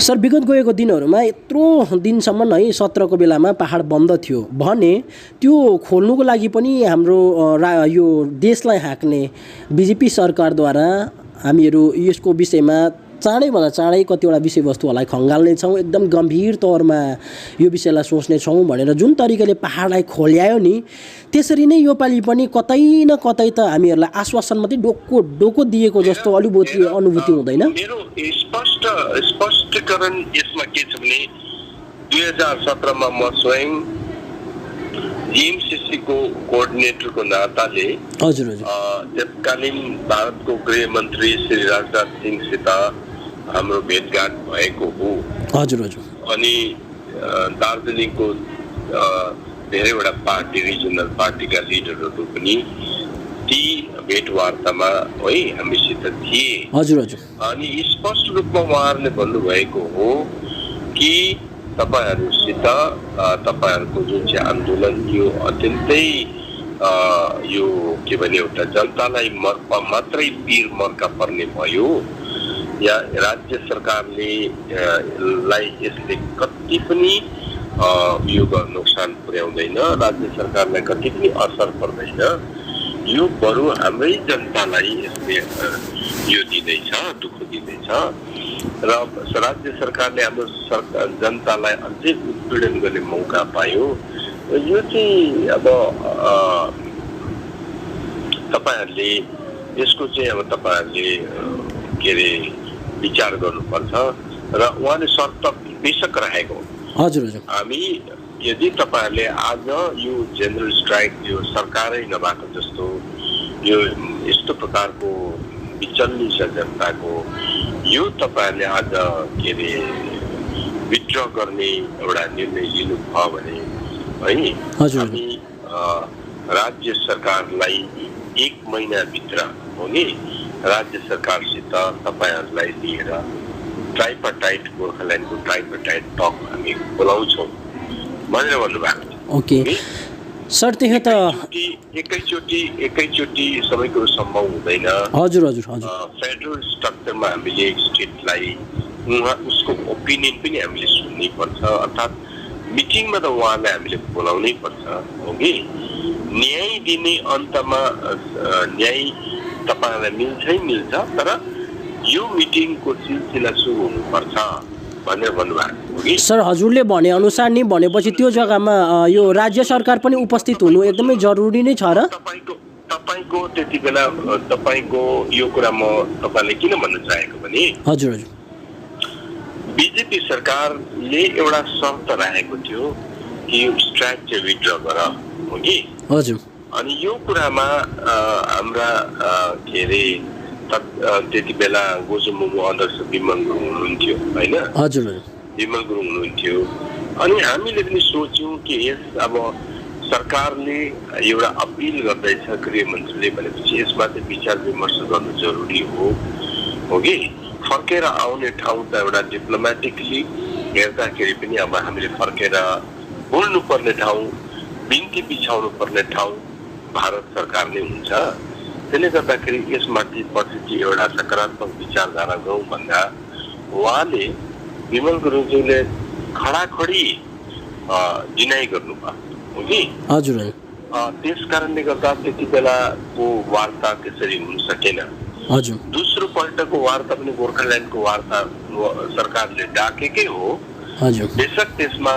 Sir विगत गएको दिनहरूमा यत्रो दिनसम्म है सत्रको बेलामा पहाड बन्द थियो भने त्यो खोल्नुको लागि पनि हाम्रो यो देशलाई हाँक्ने बिजेपी सरकारद्वारा हामीहरू यसको विषयमा चाँडैभन्दा चाँडै कतिवटा विषयवस्तुहरूलाई खङ्गाल्नेछौँ, एकदम गम्भीर तौरमा यो विषयलाई सोच्नेछौँ भनेर जुन तरिकाले पहाडलाई खोल्यायो नि, त्यसरी नै योपालि पनि कतै न कतै त हामीहरूलाई आश्वासन मात्रै डोको दिएको जस्तो अनुभूति हुँदैन? मेरो स्पष्टीकरण यसमा के छ भने 2017 मा म स्वयं जीएमसीसी को कोअर्डिनेटरको नाताले हजुर तत्कालीन भारतको गृह मन्त्री श्री राजनाथ सिंहसित हाम्रो भेटघाट भएको हो। हजुर अनि दार्जिलिङको धेरैवटा पार्टी रिजनल पार्टीका लिडरहरू पनि ती भेटवार्तामा है हामीसित थिए। हजुर अनि स्पष्ट रूपमा उहाँहरूले भन्नुभएको हो कि तपाईहरुसित तपाईहरुको जुन चाहिँ आन्दोलन यो अत्यन्तै यो के भने एउटा जनतालाई मात्रै पीर मर्का पर्ने भयो या राज्य सरकारले यसले कति पनि यो नोक्सान पुर्याउँदैन, राज्य सरकारलाई कति पनि असर पर्दैन, यो बरु हाम्रै जनतालाई यसले यो दिँदैछ, दुःख दिँदैछ र राज्य सरकारले हाम्रो जनतालाई अझै उत्पीडन गर्ने मौका पायो। यो चाहिँ अब तपाईहरुले यसको चाहिँ अब तपाईहरुले के रे विचार गर्नुपर्छ र उहाँले शर्त बेशक राखेको। हजुर हामी यदि तपाईहरुले आज यो जेनरल स्ट्राइक यो सरकारै नभएको जस्तो यो यस्तो प्रकारको विचल्नी छ जनताको, यो तपाईहरुले आज के रे विथड्र गर्ने एउटा निर्णय लिनु भयो भने है हामी राज्य सरकारलाई 1 महिनाभित्र हो नि राज्य सरकारसित तपाईहरुलाई लिएर ट्राइपार्टाइट गोर्खाल्यान्डको ट्राइपार्टाइट टक हामी बोलाउँछौँ भनेर भन्नुभएको छ। ओके सर, त्यही त एकैचोटी सबै कुरो सम्भव हुँदैन। हजुर फेडरल स्ट्रक्चरमा हामीले स्टेटलाई उसको ओपिनियन पनि हामीले सुन्नै पर्छ, अर्थात् मिटिङमा त उहाँलाई हामीले बोलाउनै पर्छ हो कि न्याय दिने अन्तमा न्याय तपाईहरुलाई मिल्छै मिल्छ, तर यो मिटिङको सिलसिला सुरु हुनुपर्छ भनेर भन्नुभएको हो। सर हजुरले भने अनुसार नि भनेपछि त्यो जग्गामा यो राज्य सरकार पनि उपस्थित हुनु एकदमै जरुरी नै छ र तपाईको त्यति बेला तपाईको यो कुरा म तपाईलाई किन भन्न चाहेको भने हजुर बीजेपी सरकारले एउटा शर्त राखेको थियो कि यो स्ट्राइक चाहिँ विथड्र गर हो कि हजुर। अनि यो कुरामा हाम्रा के रे त्यति बेला गोजुमुमु अध्यक्ष विमल गुरुङ हुनुहुन्थ्यो हैन? हजुर विमल गुरुङ हुनुहुन्थ्यो। अनि हामीले पनि सोच्यौं कि यस अब सरकारले एउटा अपिल गर्दैछ गृहमन्त्रीले भनेपछि यसमा चाहिँ विचार विमर्श गर्नु जरुरी हो कि फर्केर आउने ठाउँ त एउटा डिप्लोमेटिकली हेर्दाखेरि पनि अब हामीले फर्केर बोल्नु पर्ने ठाउँ, बिन्ती बिछाउनु पर्ने ठाउँ भारत सरकार नै हुन्छ। त्यसले गर्दाखेरि यसमाथि पछि एउटा सकारात्मक विचारधारा गरौँ भन्दा उहाँले विमल गुरुङज्यूले खडाखडी डिनाइ गर्नुभयो हो कि हजुर। त्यस कारणले गर्दा त्यति बेलाको वार्ता त्यसरी हुन सकेन। हजुर। दोस्रो पल्टको वार्ता पनि गोर्खाल्यान्डको वार्ता सरकारले डाकेकै हो। हजुर। बेशक त्यसमा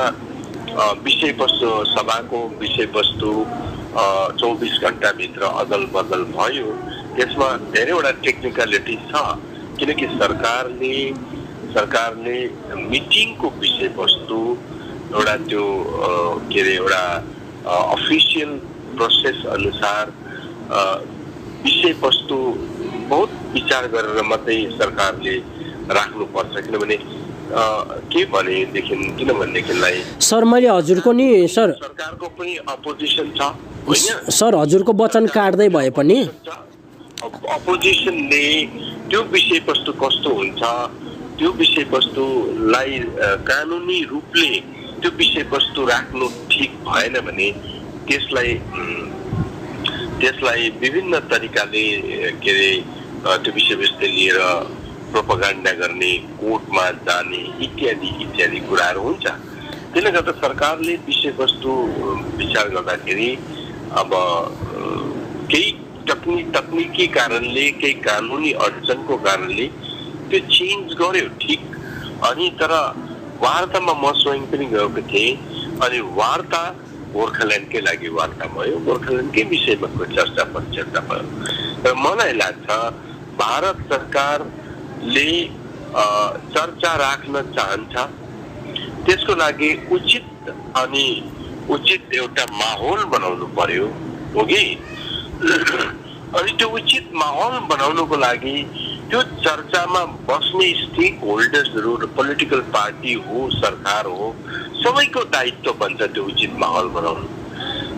विषयवस्तु सभाको विषयवस्तु 24 घण्टाभित्र अदल बदल भयो। त्यसमा धेरैवटा टेक्निकलिटी छ किनकि सरकारले मिटिङको विषयवस्तु एउटा त्यो के रे एउटा अफिसियल प्रोसेस अनुसार विषयवस्तु बहुत विचार गरेर मात्रै सरकारले राख्नुपर्छ। किनभने के भनेदेखिलाई सर मैले हजुरको नि सरकारको पनि अपोजिसन छ हैन? सर हजुरको वचन काट्दै भए पनि अपोजिसनले त्यो विषयवस्तु कस्तो हुन्छ, त्यो विषयवस्तुलाई कानुनी रूपले त्यो विषयवस्तु राख्नु ठिक भएन भने त्यसलाई विभिन्न तरिकाले के रे त्यो विषयवस्तु लिएर प्रोपागेन्डा गर्ने, कोर्टमा जाने इत्यादि इत्यादि कुराहरू हुन्छ। त्यसले गर्दा सरकारले विषयवस्तु विचार गर्दाखेरि अब केही तकनिकी कारणले, केही कानुनी अडचनको कारणले त्यो चेन्ज गर्यो, ठिक। अनि तर वार्तामा म स्वयं पनि गएको थिएँ, अनि वार्ता गोर्खाल्यान्डकै लागि वार्ता भयो, गोर्खाल्यान्डकै विषयमा चर्चा भयो। र मलाई लाग्छ भारत सरकारले चर्चा राख्न चाहन्छ, त्यसको लागि उचित एउटा माहौल बनाउनु पर्यो, हो कि? अनि त्यो उचित माहौल बनाउनुको लागि त्यो चर्चामा बस्ने स्टेक होल्डर्सहरू र पोलिटिकल पार्टी हो, सरकार हो, सबैको दायित्व बन्छ त्यो उचित माहौल बनाउनु।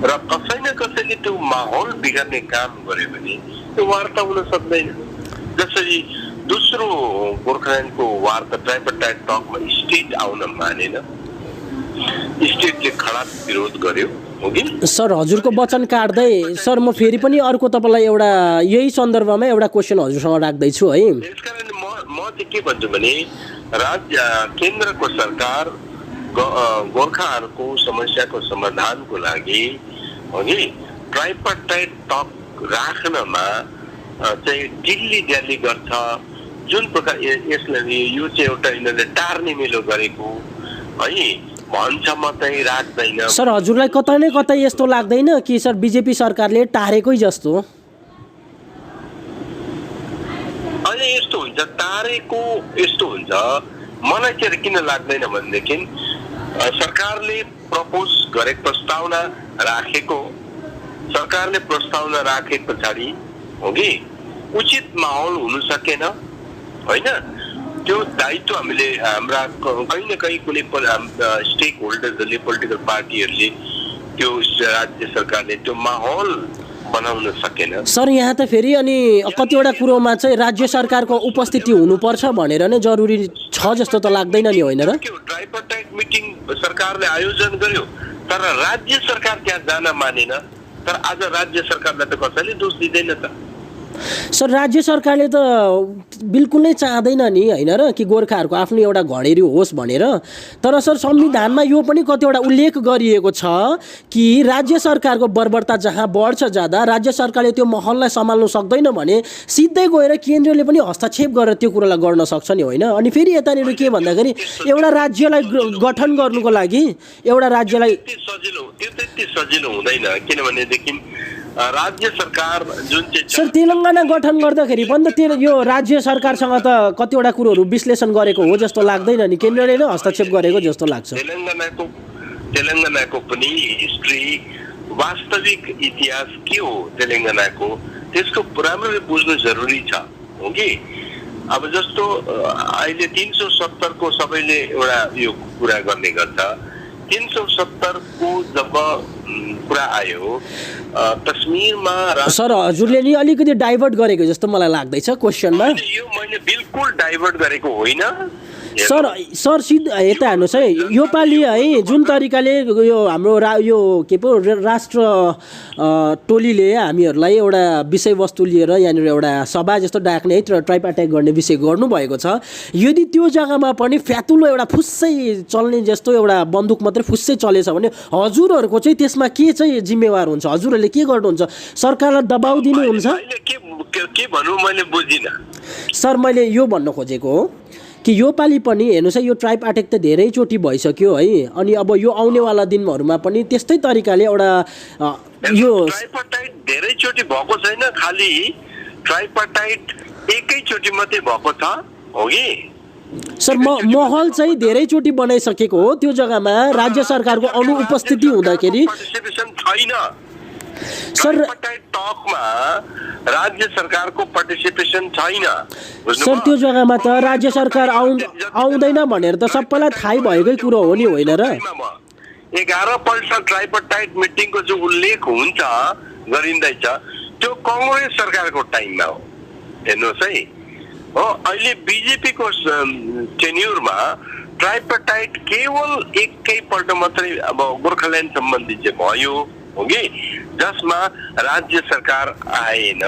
र कसै न कसैले त्यो माहौल बिगार्ने काम गर्यो भने त्यो वार्ता हुन सक्दैन। जसरी दोस्रो गोर्खाल्यान्डको वार्ता ट्राइपार्टाइट टकमा स्टेट आउन मानेन, स्टेटले खडा विरोध गर्यो, हो कि? सर, हजुरको वचन काट्दै सर म फेरि पनि अर्को तपाईँलाई एउटा यही सन्दर्भमा एउटा क्वेसन हजुरसँग राख्दैछु है। त्यसकारण म चाहिँ के भन्छु भने केन्द्रको सरकार गोर्खाहरूको समस्याको समाधानको लागि, हो नि, ट्राइपार्टाइट टक राख्नमा चाहिँ दिल्ली दिल्ली गर्छ। जुन प्रकार यसले यो चाहिँ एउटा यिनीहरूले टार्ने मेलो गरेको है भन्छ, मात्रै राख्दैन। सर, हजुरलाई कतै न कतै यस्तो लाग्दैन कि सर बिजेपी सरकारले टारेकै जस्तो? अनि यस्तो हुन्छ, टारेको यस्तो हुन्छ। मलाई चाहिँ किन लाग्दैन भनेदेखि सरकारले प्रपोज गरेको प्रस्तावना राखे पछाडि, हो कि, उचित माहौल हुन सकेन, होइन? त्यो दायित्व हामीले हाम्रा कहीँ न कहीँ कुनै स्टेक होल्डर्सहरूले, पोलिटिकल पार्टीहरूले, त्यो राज्य सरकारले त्यो माहौल बनाउन सकेन। सर, यहाँ त फेरि अनि कतिवटा कुरोमा चाहिँ राज्य सरकारको उपस्थिति हुनुपर्छ भनेर नै जरुरी छ जस्तो त लाग्दैन नि, होइन र? ट्राइपार्टाइट मिटिङ सरकारले आयोजन गर्यो, तर राज्य सरकार त्यहाँ जान मानेन। तर आज राज्य सरकारलाई त कसैले दोष दिँदैन त। सर, राज्य सरकारले त बिल्कुल नै चाहँदैन नि, होइन र, कि गोर्खाहरूको आफ्नो एउटा घडेरी होस् भनेर। तर सर, संविधानमा यो पनि कतिवटा उल्लेख गरिएको छ कि राज्य सरकारको बर्बरता जहाँ बढ्छ जाँदा राज्य सरकारले त्यो माहौललाई सम्हाल्नु सक्दैन भने सिधै गएर केन्द्रले पनि हस्तक्षेप गरेर त्यो कुरालाई गर्न सक्छ नि, होइन? अनि फेरि यतानिर के भन्दाखेरि एउटा राज्यलाई गठन गर्नुको लागि एउटा राज्यलाई त्यति सजिलो हुँदैन, किनभनेदेखि राज्य सरकार जुन चाहिँ सर तेलङ्गाना गठन गर्दाखेरि पनि त यो राज्य सरकारसँग त कतिवटा कुरोहरू विश्लेषण गरेको हो जस्तो लाग्दैन नि, केन्द्रले नै हस्तक्षेप गरेको जस्तो लाग्छ। तेलङ्गानाको पनि हिस्ट्री, वास्तविक इतिहास के हो तेलङ्गानाको, त्यसको राम्ररी बुझ्नु जरुरी छ, हो कि? अब जस्तो अहिले 370 को सबैले एउटा यो कुरा गर्ने गर्छ। 370 को जब कुरा आयो कश्मीरमा, सर हजुरले नि अलिकति डाइभर्ट गरेको जस्तो मलाई लाग्दैछ क्वेसनमा। यो मैले बिल्कुल डाइभर्ट गरेको होइन सर सिधा यता हेर्नुहोस् है, यो पालि है जुन तरिकाले यो हाम्रो यो के पो राष्ट्र टोलीले हामीहरूलाई एउटा विषयवस्तु लिएर यहाँनिर एउटा सभा जस्तो डाक्ने है ट्राइपार्टाइट गर्ने विषय गर्नुभएको छ, यदि त्यो जग्गामा पनि फ्यातुलो एउटा फुस्सै चल्ने जस्तो एउटा बन्दुक मात्रै फुस्सै चलेछ भने हजुरहरूको चाहिँ त्यसमा के चाहिँ जिम्मेवार हुन्छ? हजुरहरूले के गर्नुहुन्छ? सरकारलाई दबाउ दिनुहुन्छ? के भन्नु मैले बुझिनँ सर, मैले यो भन्न खोजेको हो कि यो पालि पनि हेर्नुहोस् है, यो ट्राइपार्टाइट त धेरैचोटि भइसक्यो है, अनि अब यो आउनेवाला दिनहरूमा पनि त्यस्तै तरिकाले एउटा यो ट्राइपार्टाइट धेरैचोटि भएको छैन, खालि ट्राइपार्टाइट एकैचोटि मात्रै भएको छ, हो कि? सर महल चाहिँ धेरैचोटि बनाइसकेको हो, त्यो जग्गामा राज्य सरकारको अनुपस्थिति हुँदाखेरि सर टकमा राज्य सरकारको पार्टिसिपेसन छैन। सर त्यो जग्गामा त राज्य सरकार आउँदैन भनेर त सबैलाई थाहै भएकै कुरो हो नि, होइन र? 11 पल्ट ट्राइपार्टाइट मिटिङको जो उल्लेख हुन्छ गरिँदैछ त्यो कांग्रेस सरकारको टाइममा हो। हेर्नुहोस् है, हो अहिले बीजेपीको टेन्युरमा ट्राइपार्टाइट केवल एकैपल्ट मात्रै अब गोर्खाल्यान्ड सम्बन्धी चाहिँ भयो, हो कि, जसमा राज्य सरकार आएन,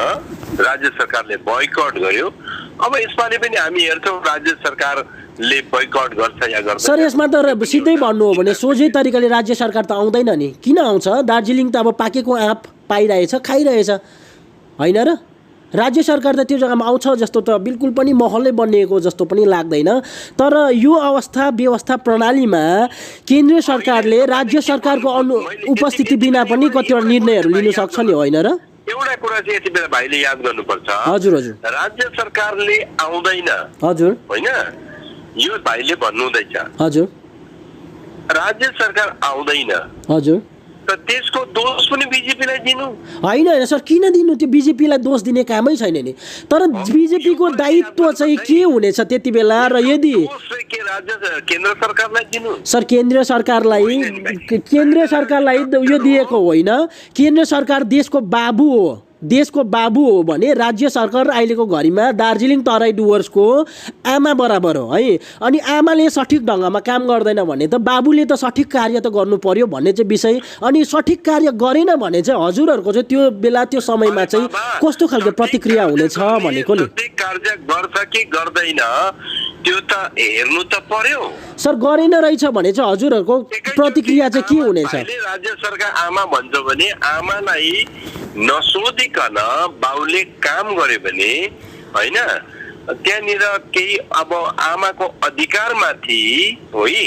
राज्य सरकारले बॉयकट गर्यो। अब यसपालि पनि हामी हेर्छौँ राज्य सरकारले बोयकट गर्छ या गर्दैन। सर यसमा त सिधै भन्नु हो भने सोझै तरिकाले राज्य सरकार त आउँदैन नि, किन आउँछ? दार्जिलिङ त अब पाकेको आँप पाइरहेछ, खाइरहेछ होइन र? राज्य सरकार त त्यो जग्गामा आउँछ जस्तो त बिल्कुल पनि माहौलै बनिएको जस्तो पनि लाग्दैन। तर यो अवस्था व्यवस्था प्रणालीमा केन्द्रीय सरकारले राज्य सरकारको उपस्थिति बिना पनि कतिवटा निर्णयहरू लिन सक्छ नि, होइन र? एउटा कुरा चाहिँ यति बेला भाइले याद गर्नुपर्छ। हजुर हजुर। राज्य सरकारले आउँदैन, हजुर होइन, यो भाइले भन्नुहुँदैछ। हजुर। राज्य सरकार आउँदैन, हजुर। त त्यसको दोष पनि बिजेपीलाई दिनु होइन होइन सर, किन दिनु? त्यो बिजेपीलाई दोष दिने कामै छैन नि। तर बिजेपीको दायित्व चाहिँ के हुनेछ त्यति बेला? र यदि के राज्य केन्द्र सरकारलाई दिनु? सर केन्द्र सरकारलाई यो दिएको होइन। केन्द्र सरकार देशको बाबु हो, देशको बाबु हो भने राज्य सरकार अहिलेको घडीमा दार्जिलिङ तराई डुवर्सको आमा बराबर हो है। अनि आमाले सठिक ढङ्गमा काम गर्दैन भने त बाबुले त सठिक कार्य त गर्नु पर्यो भन्ने चाहिँ विषय। अनि सठिक कार्य गरेन भने चाहिँ हजुरहरूको चाहिँ त्यो बेला त्यो समयमा चाहिँ कस्तो खालको प्रतिक्रिया हुनेछ भनेको नि। कार्य गर्छ कि गर्दैन त्यो त हेर्नु त पर्यो। सर गरेन रहेछ भने चाहिँ हजुरहरूको प्रतिक्रिया चाहिँ के हुनेछ? राज्य सरकार आमा भन्छ भने आमालाई नसोधिकन बाउले काम गर्यो भने होइन, त्यहाँनिर केही अब आमाको अधिकारमाथि है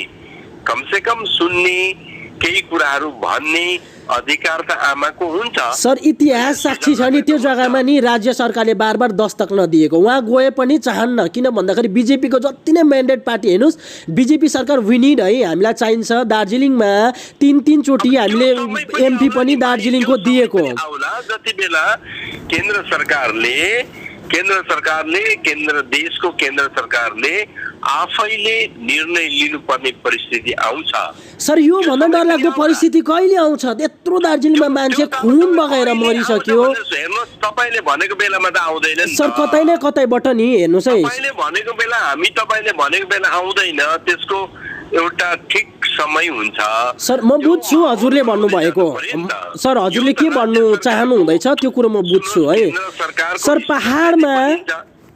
कमसेकम सुन्ने केही कुराहरू भन्ने अधिकार त आमाको हुन्छ। सर इतिहास साक्षी छ नि, त्यो जग्गामा नि राज्य सरकारले बार बार दस्तक नदिएको। उहाँ गए पनि चाहन्न, किन भन्दाखेरि बिजेपीको जति नै म्यान्डेट पार्टी हेर्नुहोस्, बिजेपी सरकार विनिड है, हामीलाई चाहिन्छ। दार्जिलिङमा 3 चोटि हामीले एमपी पनि दार्जिलिङको दिएको। जति बेला देशको केन्द्र सरकारले आफैले निर्णय लिनुपर्ने परिस्थिति आउँछ। सर यो भन्दा डरलाग्दो परिस्थिति कहिले आउँछ? त्यत्रो दार्जिलिङमा मान्छे खुन बगाएर मरिसक्यो। हेर्नुहोस् तपाईँले भनेको बेलामा त आउँदैन नि सर, कतै न कतैबाट नि हेर्नुहोस् है। तपाईँले भनेको बेला तपाईँले भनेको बेला आउँदैन, त्यसको एउटा ठिक समय हुन्छ। सर म बुझ्छु हजुरले भन्नुभएको। सर हजुरले के भन्नु चाहनु हुँदैछ त्यो कुरो म बुझ्छु है। सर पहाडमा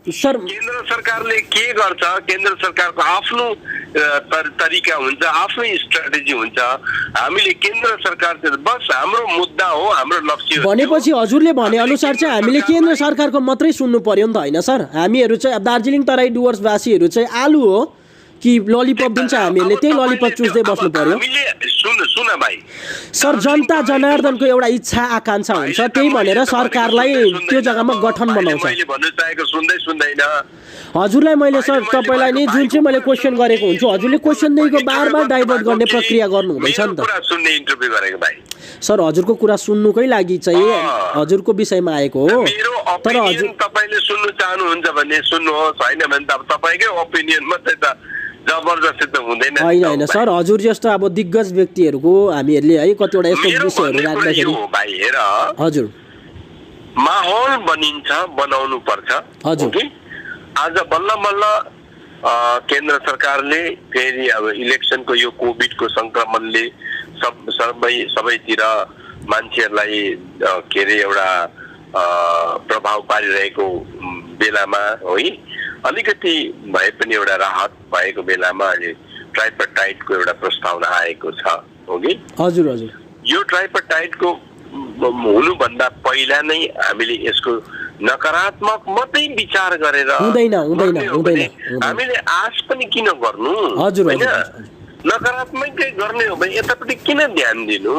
सर केन्द्र सरकारले के गर्छ, केन्द्र सरकारको आफ्नो तरिका हुन्छ, आफ्नै स्ट्राटेजी हुन्छ। हामीले केन्द्र सरकार बस हाम्रो मुद्दा हो, हाम्रो लक्ष्य हो भनेपछि हजुरले भने अनुसार चाहिँ हामीले केन्द्र सरकारको मात्रै सुन्नु पर्यो नि त, होइन सर? हामीहरू चाहिँ दार्जिलिङ तराई डुवर्सवासीहरू चाहिँ आलु हो कि ललिपप दिन्छ, हामीहरूले त्यही ललिपप चुस्दै बस्नु पर्यो? सुन भाइ, सर जनता जनार्दनको एउटा इच्छा आकांक्षा हुन्छ, त्यही भनेर सरकारलाई त्यो जग्गामा गठन बनाउँछ। मैले भन्नु चाहेको सुन्दैन हजुरलाई मैले सर तपाईँलाई नि जुन चाहिँ मैले क्वेसन गरेको हुन्छु, हजुरले क्वेसन दिएको बार बार डाइभर्ट गर्ने प्रक्रिया गर्नु हुँदैछ नि त। सुन्ने इन्टरभ्यु गरेको भाइ। सर हजुरको कुरा सुन्नुकै लागि चाहिँ हजुरको विषयमा आएको हो। तर हजुर तपाईँले सुन्नु चाहनुहुन्छ भने सुन्नुहोस्, होइन भने त तपाईँकै ओपिनियन मात्रै त जबरजस्ती त हुँदैन। होइन सर, हजुर जस्तो अब दिग्गज व्यक्तिहरूको हामीहरूले है कतिवटा यस्तो विषयहरू राख्दाखेरि भाइ हेर, हजुर माहौल बनिन्छ, बनाउनु पर्छ। हजुर आज बल्ल बल्ल केन्द्र सरकारले फेरि अब इलेक्सनको यो कोभिडको संक्रमणले सबैतिर मान्छेहरूलाई के अरे एउटा प्रभाव पारिरहेको बेलामा है, अलिकति भए पनि एउटा राहत भएको बेलामा अहिले ट्राइपर्टाइटको एउटा प्रस्तावना आएको छ, हो कि? हजुर हजुर। यो ट्राइपर्टाइटको हुनुभन्दा पहिला नै हामीले यसको नकारात्मक मात्रै विचार गरेर हुँदैन। हामीले आश पनि किन गर्नु? हजुर होइन, नकारात्मकै गर्ने हो भने यतापट्टि किन ध्यान दिनु?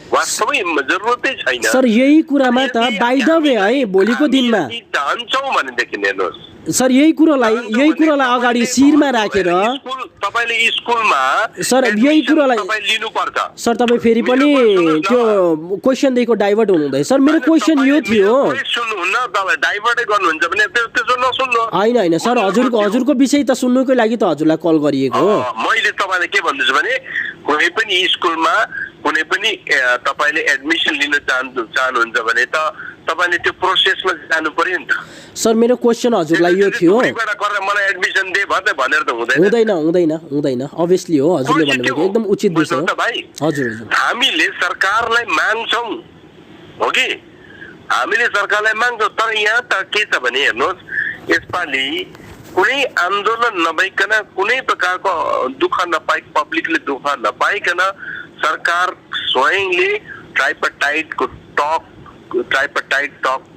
वास्तवमै जरुरतै छैन। सर यही कुरामा त बाइ द वे है, भोलिको दिनमा चाहन्छौँ भनेदेखि हेर्नुहोस् सर यही कुरालाई अगाडि शिरमा राखेर तपाईले स्कुलमा सर यही कुरालाई लिनुपर्छ। सर तपाईँ फेरि पनि त्यो क्वेसन दिएको डाइभर्ट हुनुहुँदैछ। सर मेरो क्वेसन यो थियो, सुन्नुहुन्न, तपाईँ डाइभर्टै गर्नुहुन्छ भने त्यसो नसुन्नु। होइन सर, हजुरको विषय त सुन्नुकै लागि त हजुरलाई कल गरिएको हो। मैले तपाईँलाई के भन्दैछु भने कुनै पनि स्कुलमा कुनै पनि तपाईँले एडमिसन लिन चाहनुहुन्छ भने त तपाईले त्यो प्रोसेसमा जानु पर्यो नि त। सर मेरो क्वेसन हजुरलाई यो थियो, मलाई एडमिसन दे भनेर त हुँदैन अभियसली हो, हजुरले भन्नुभएको एकदम उचित विषय हो। हजुर हामीले सरकारलाई माग्छौँ, हो कि हामीले सरकारलाई माग्छौँ, तर यहाँ त के छ भने हेर्नुहोस् यसपालि कुनै आन्दोलन नभइकन कुनै प्रकारको दुःख नपाइ पब्लिकले दुःख नपाइकन सरकार स्वयंले ट्राइपार्टाइटको टक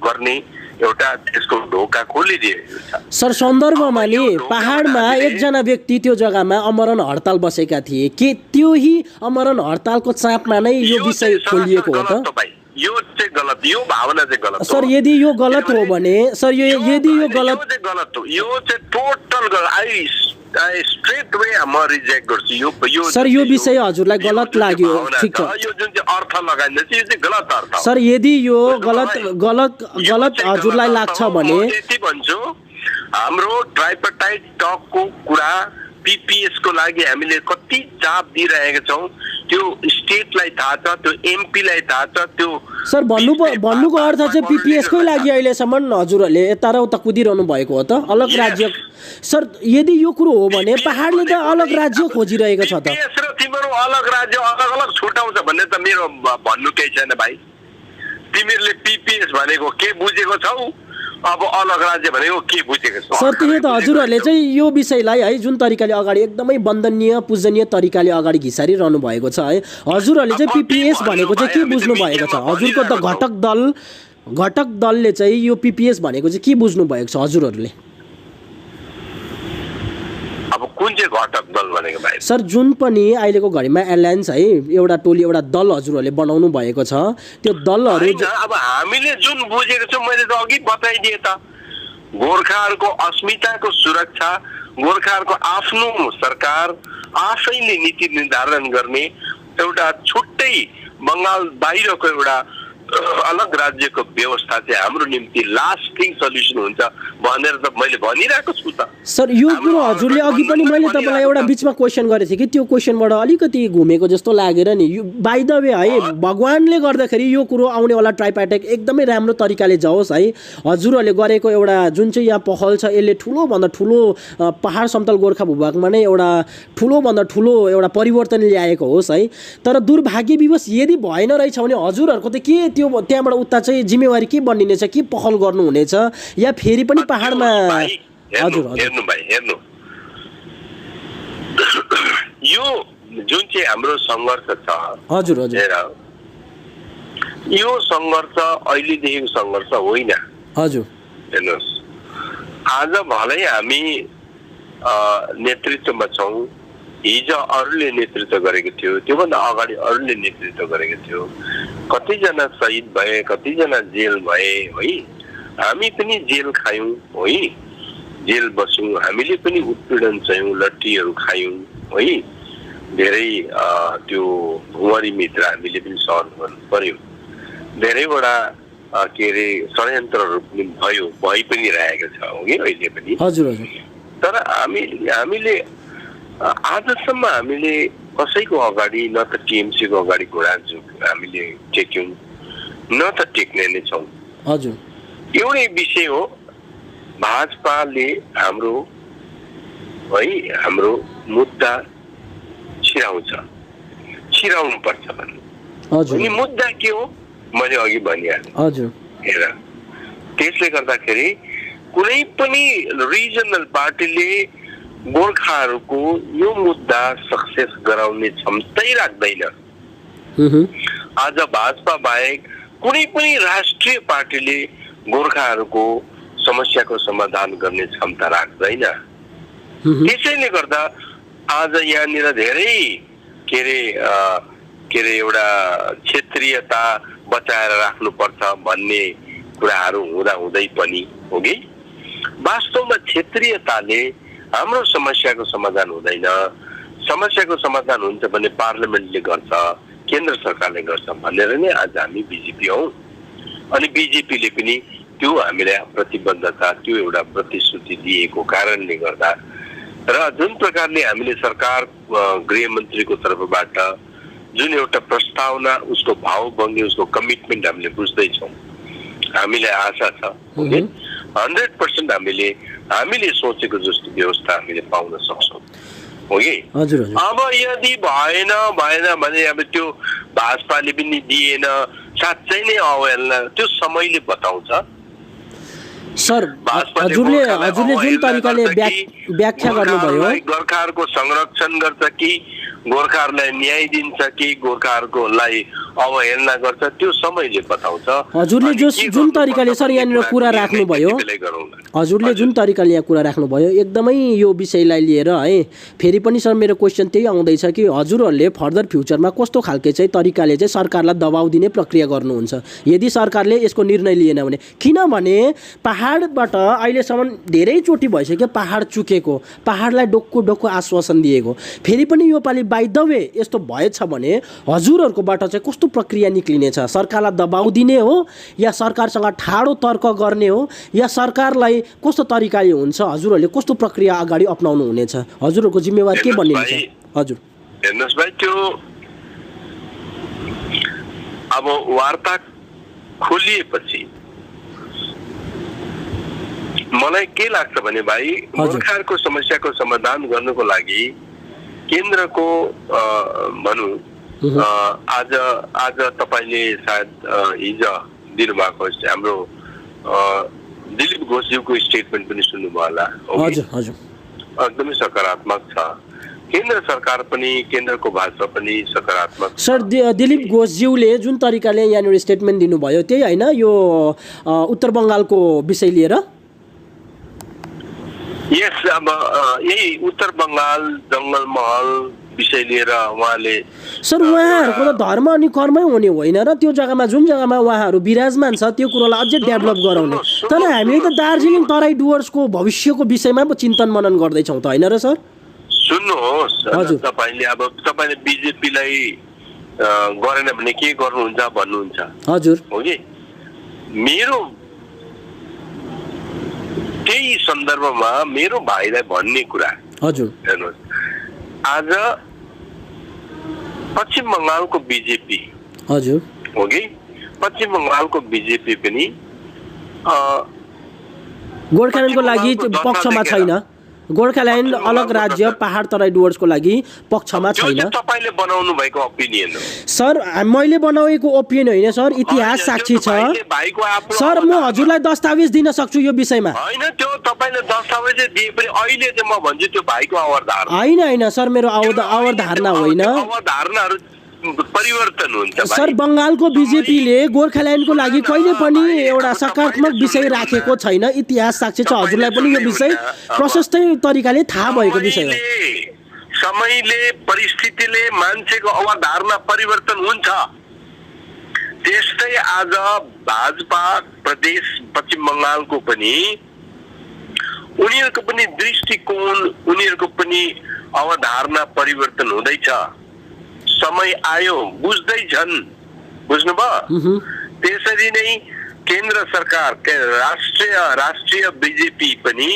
गर्ने एउटा त्यसको ढोका खोलिदिएको छ। सर सन्दर्भमा नि पहाडमा एकजना व्यक्ति त्यो जग्गामा अमरण हडताल बसेका थिए, के त्योही अमरण हडतालको चापमा नै यो विषय खोलिएको हो त? यो चाहिँ गलत, यो भावना चाहिँ गलत हो सर। यदि यो गलत हो भने सर यदि यो गलत हो, यो चाहिँ टोटल गलत। आई स्ट्रेट वे म रिजेक्ट गर्छु यो सर। यो विषय हजुरलाई गलत लाग्यो, ठिक छ। यो जुन चाहिँ अर्थ लगाइन्छ यो चाहिँ गलत अर्थ हो। सर यदि यो गलत हजुरलाई लाग्छ भने यति भन्छु, हाम्रो ट्राइपार्टाइट टकको कुरा पीपीएस को लागि हामीले कति चाप दिइरहेका छौं, त्यो स्टेटलाई थाहा छ, त्यो एमपीलाई थाहा छ। त्यो सर भन्नुको अर्थ चाहिँ पीपीएस कै लागि अहिलेसम्म हजुरहरूले यता र उता कुदिरहनु भएको हो त अलग राज्य? सर यदि यो कुरो हो भने पहाडले त अलग राज्य खोजिरहेको छ त। पीपीएस र तिम्रो अलग राज्य अलग अलग छुटाउँछ भन्ने त मेरो भन्नु केही छैन भाइ। तिमीहरूले पीपीएस भनेको के बुझेको छौ, अब अलग राज्य भनेको के बुझेको छ? सर त्यही त हजुरहरूले चाहिँ यो विषयलाई है जुन तरिकाले अगाडि एकदमै वन्दनीय पूजनीय तरिकाले अगाडि घिसारिरहनु भएको छ है, हजुरहरूले चाहिँ पीपीएस भनेको चाहिँ के बुझ्नु भएको छ? हजुरको त घटक दलले चाहिँ यो पीपीएस भनेको चाहिँ के बुझ्नु भएको छ हजुरहरूले? अब कुन चाहिँ घटक दल भनेको भाइ? सर जुन पनि अहिलेको घडीमा एलायन्स है एउटा टोली एउटा दल हजुरहरूले बनाउनु भएको छ, त्यो दलहरू अब हामीले जुन बुझेको छौँ मैले त अघि बताइदिएँ त, गोर्खाहरूको अस्मिताको सुरक्षा, गोर्खाहरूको आफ्नो सरकार आफैले नीति निर्धारण गर्ने एउटा छुट्टै बङ्गाल बाहिरको एउटा अलग राज्यको व्यवस्था चाहिँ हाम्रो निम्ति लास्टिङ सल्युसन हुन्छ भनेर त मैले भनिरहेको छु त। सर यो कुरो हजुरले अघि पनि मैले तपाईँलाई एउटा बिचमा क्वेसन गरेको थिएँ कि त्यो क्वेसनबाट अलिकति घुमेको जस्तो लागेर नि। यो बाइ द वे है, भगवानले गर्दाखेरि यो कुरो आउनेवाला ट्राइपार्टाइट एकदमै राम्रो तरिकाले जाओस् है। हजुरहरूले गरेको एउटा जुन चाहिँ यहाँ पहल छ यसले ठुलोभन्दा ठुलो पहाड समतल गोर्खा भूभागमा नै एउटा ठुलोभन्दा ठुलो एउटा परिवर्तन ल्याएको होस् है। तर दुर्भाग्यविवश यदि भएन रहेछ भने हजुरहरूको त के त्यो त्यहाँबाट उता चाहिँ जिम्मेवारी के बनिनेछ, के पहल गर्नुहुनेछ या फेरि पनि पहाडमा? हजुर हेर्नु भाइ, हेर्नु यो जुन चाहिँ हाम्रो सङ्घर्ष छ हजुर हजुर, यो सङ्घर्ष अहिलेदेखिको सङ्घर्ष होइन हजुर। हेर्नुहोस्, आज भलै हामी नेतृत्वमा छौँ, हिजो अरूले नेतृत्व गरेको थियो, त्योभन्दा अगाडि अरूले नेतृत्व गरेको थियो, कतिजना शहीद भए, कतिजना जेल भए है, हामी पनि जेल खायौँ है, जेल बस्यौँ, हामीले पनि उत्पीडन चाहियौँ, लट्ठीहरू खायौँ है, धेरै त्यो भुवारी मित्र हामीले पनि सहन गर्नु पर्यो, धेरैवटा के अरे षड्यन्त्रहरू पनि भइ पनि रहेको छ हो कि अहिले पनि हजुर हजुर। तर हामीले आजसम्म हामीले कसैको अगाडि न त टिएमसीको अगाडि घोडा हामीले टेक्यौँ न त टेक्ने नै छौँ हजुर। एउटै विषय हो, भाजपाले हाम्रो है हाम्रो मुद्दा छिराउनु पर्छ भन्नु हजुर। अनि मुद्दा के हो मैले अघि भनिहालेँ हजुर। हेर, त्यसले गर्दाखेरि कुनै पनि रिजनल पार्टीले गोर्खाहरूको यो मुद्दा सक्सेस गराउने क्षमतै राख्दैन। आज भाजपा बाहेक कुनै पनि राष्ट्रिय पार्टीले गोर्खाहरूको समस्याको समाधान गर्ने क्षमता राख्दैन। त्यसैले गर्दा आज यहाँनिर धेरै के अरे एउटा क्षेत्रीयता बचाएर राख्नुपर्छ भन्ने कुराहरू हुँदै पनि हो कि वास्तवमा क्षेत्रीयताले हाम्रो समस्याको समाधान हुँदैन। समस्याको समाधान हुन्छ भने पार्लियामेन्टले गर्छ, केन्द्र सरकारले गर्छ भनेर नै आज हामी बिजेपी हौ। अनि बिजेपीले पनि त्यो हामीलाई प्रतिबद्धता, त्यो एउटा प्रतिश्रुति दिएको कारणले गर्दा र जुन प्रकारले हामीले सरकार गृहमन्त्रीको तर्फबाट जुन एउटा प्रस्तावना, उसको भावभङ्गी, उसको कमिटमेन्ट हामीले बुझ्दैछौँ, हामीलाई आशा छ 100% हामीले सोचेको जस्तो व्यवस्था हामीले पाउन सक्छौँ हो कि हजुर। अब यदि भएन भने अब त्यो भाजपाले पनि दिएन, साँच्चै नै अवहेलना, त्यो समयले बताउँछ। सर हजुरले जुन तरिकाले व्याख्या गर्नुभयो गोर्खाहरूको संरक्षण गर्छ कि गोर्खाहरूलाई न्याय दिन्छ कि गोर्खाहरूलाई अवहेलना गर्छ त्यो समयले बताउँछ। हजुरले जुन तरिकाले सर यहाँनिर कुरा राख्नुभयो, हजुरले जुन तरिकाले यहाँ कुरा राख्नुभयो एकदमै यो विषयलाई लिएर है फेरि पनि सर मेरो क्वेसन त्यही आउँदैछ कि हजुरहरूले फर्दर फ्युचरमा कस्तो खालके चाहिँ तरिकाले चाहिँ सरकारलाई दबाउ दिने प्रक्रिया गर्नुहुन्छ यदि सरकारले यसको निर्णय लिएन भने? किनभने पहाडबाट अहिलेसम्म धेरैचोटि भइसक्यो पहाड चुकेको, पहाडलाई डोक्को आश्वासन दिएको, फेरि पनि यो पालि बाइ द वे यस्तो भएछ भने हजुरहरूकोबाट चाहिँ कस्तो प्रक्रिया निक्लिनेछ? सरकारलाई दबाउ दिने हो या सरकारसँग ठाडो तर्क गर्ने हो या सरकारलाई कस्तो तरिकाले हुन्छ? हजुरहरूले कस्तो प्रक्रिया अगाडि अपनाउनु हुनेछ? हजुरहरूको जिम्मेवारी के बन्नेछ? हजुर हेर्नुहोस् भाइ, त्यो अब वार्ता खोलिएपछि मलाई के लाग्छ भने भाइ गोर्खाहरूको समस्याको समाधान गर्नको लागि केन्द्रको भनौँ आज तपाईले सायद हिजो दिनुभएको हाम्रो दिलीप घोषज्यूको स्टेटमेन्ट पनि सुन्नुभयो होला। हजुर हजुर एकदमै सकारात्मक छ। केन्द्र सरकार पनि केन्द्रको भाषा पनि सकारात्मक। सर दिलीप घोषज्यूले जुन तरिकाले यहाँनिर स्टेटमेन्ट दिनुभयो त्यही होइन यो उत्तर बङ्गालको विषय लिएर? यस, अब यही उत्तर बङ्गाल जङ्गल महल विषय लिएर उहाँले सर उहाँहरूको त धर्म अनि कर्मै हुने होइन र त्यो जग्गामा जुन जग्गामा उहाँहरू विराजमान छ त्यो कुरोलाई अझै डेभलप गराउने। तर हामीले त दार्जिलिङ तराई डुवर्सको भविष्यको विषयमा पो चिन्तन मनन गर्दैछौँ त होइन र सर? सुन्नुहोस्, तपाईँले बिजेपीलाई गरेन भने के गर्नुहुन्छ भन्नुहुन्छ? हजुर हो कि मेरो त्यही सन्दर्भमा मेरो भाइलाई भन्ने कुरा, हजुर हेर्नुहोस्, आज पश्चिम बङ्गालको बिजेपी, हजुर हो कि पश्चिम बङ्गालको बिजेपी पनि गोर्खाल्यान्डको लागि पक्षमा छैन। गोर्खाल्यान्ड अलग राज्य पहाड तराई डुवर्सको लागि पक्षमा छैन। तपाईले बनाउनु भएको ओपिनियन हो सर, मैले बनाएको ओपिनियन होइन सर, इतिहास साक्षी छ सर। म हजुरलाई दस्तावेज दिन सक्छु यो विषयमा। हैन, त्यो तपाईले दस्तावेज दिए पनि अहिले चाहिँ म भन्छु त्यो भाइको अवधारणा होइन सर, मेरो अवधारणा होइन, अवधारणाहरू परिवर्तन हुन्छ सर। बङ्गालको बिजेपीले गोर्खाल्यान्डको लागि कहिले पनि एउटा सकारात्मक विषय राखेको छैन। इतिहास साक्षी छ, हजुरलाई पनि यो विषय प्रशस्तै तरिकाले थाहा भएको विषय हो। समयले परिस्थितिले मान्छेको अवधारणा परिवर्तन हुन्छ। त्यस्तै आज भाजपा प्रदेश पश्चिम बङ्गालको पनि उनीहरूको पनि दृष्टिकोण, उनीहरूको पनि अवधारणा परिवर्तन हुँदैछ। समय आयो, बुझ्दैछन्, बुझ्नुभयो? त्यसरी नै केन्द्र सरकार राष्ट्रिय बिजेपी पनि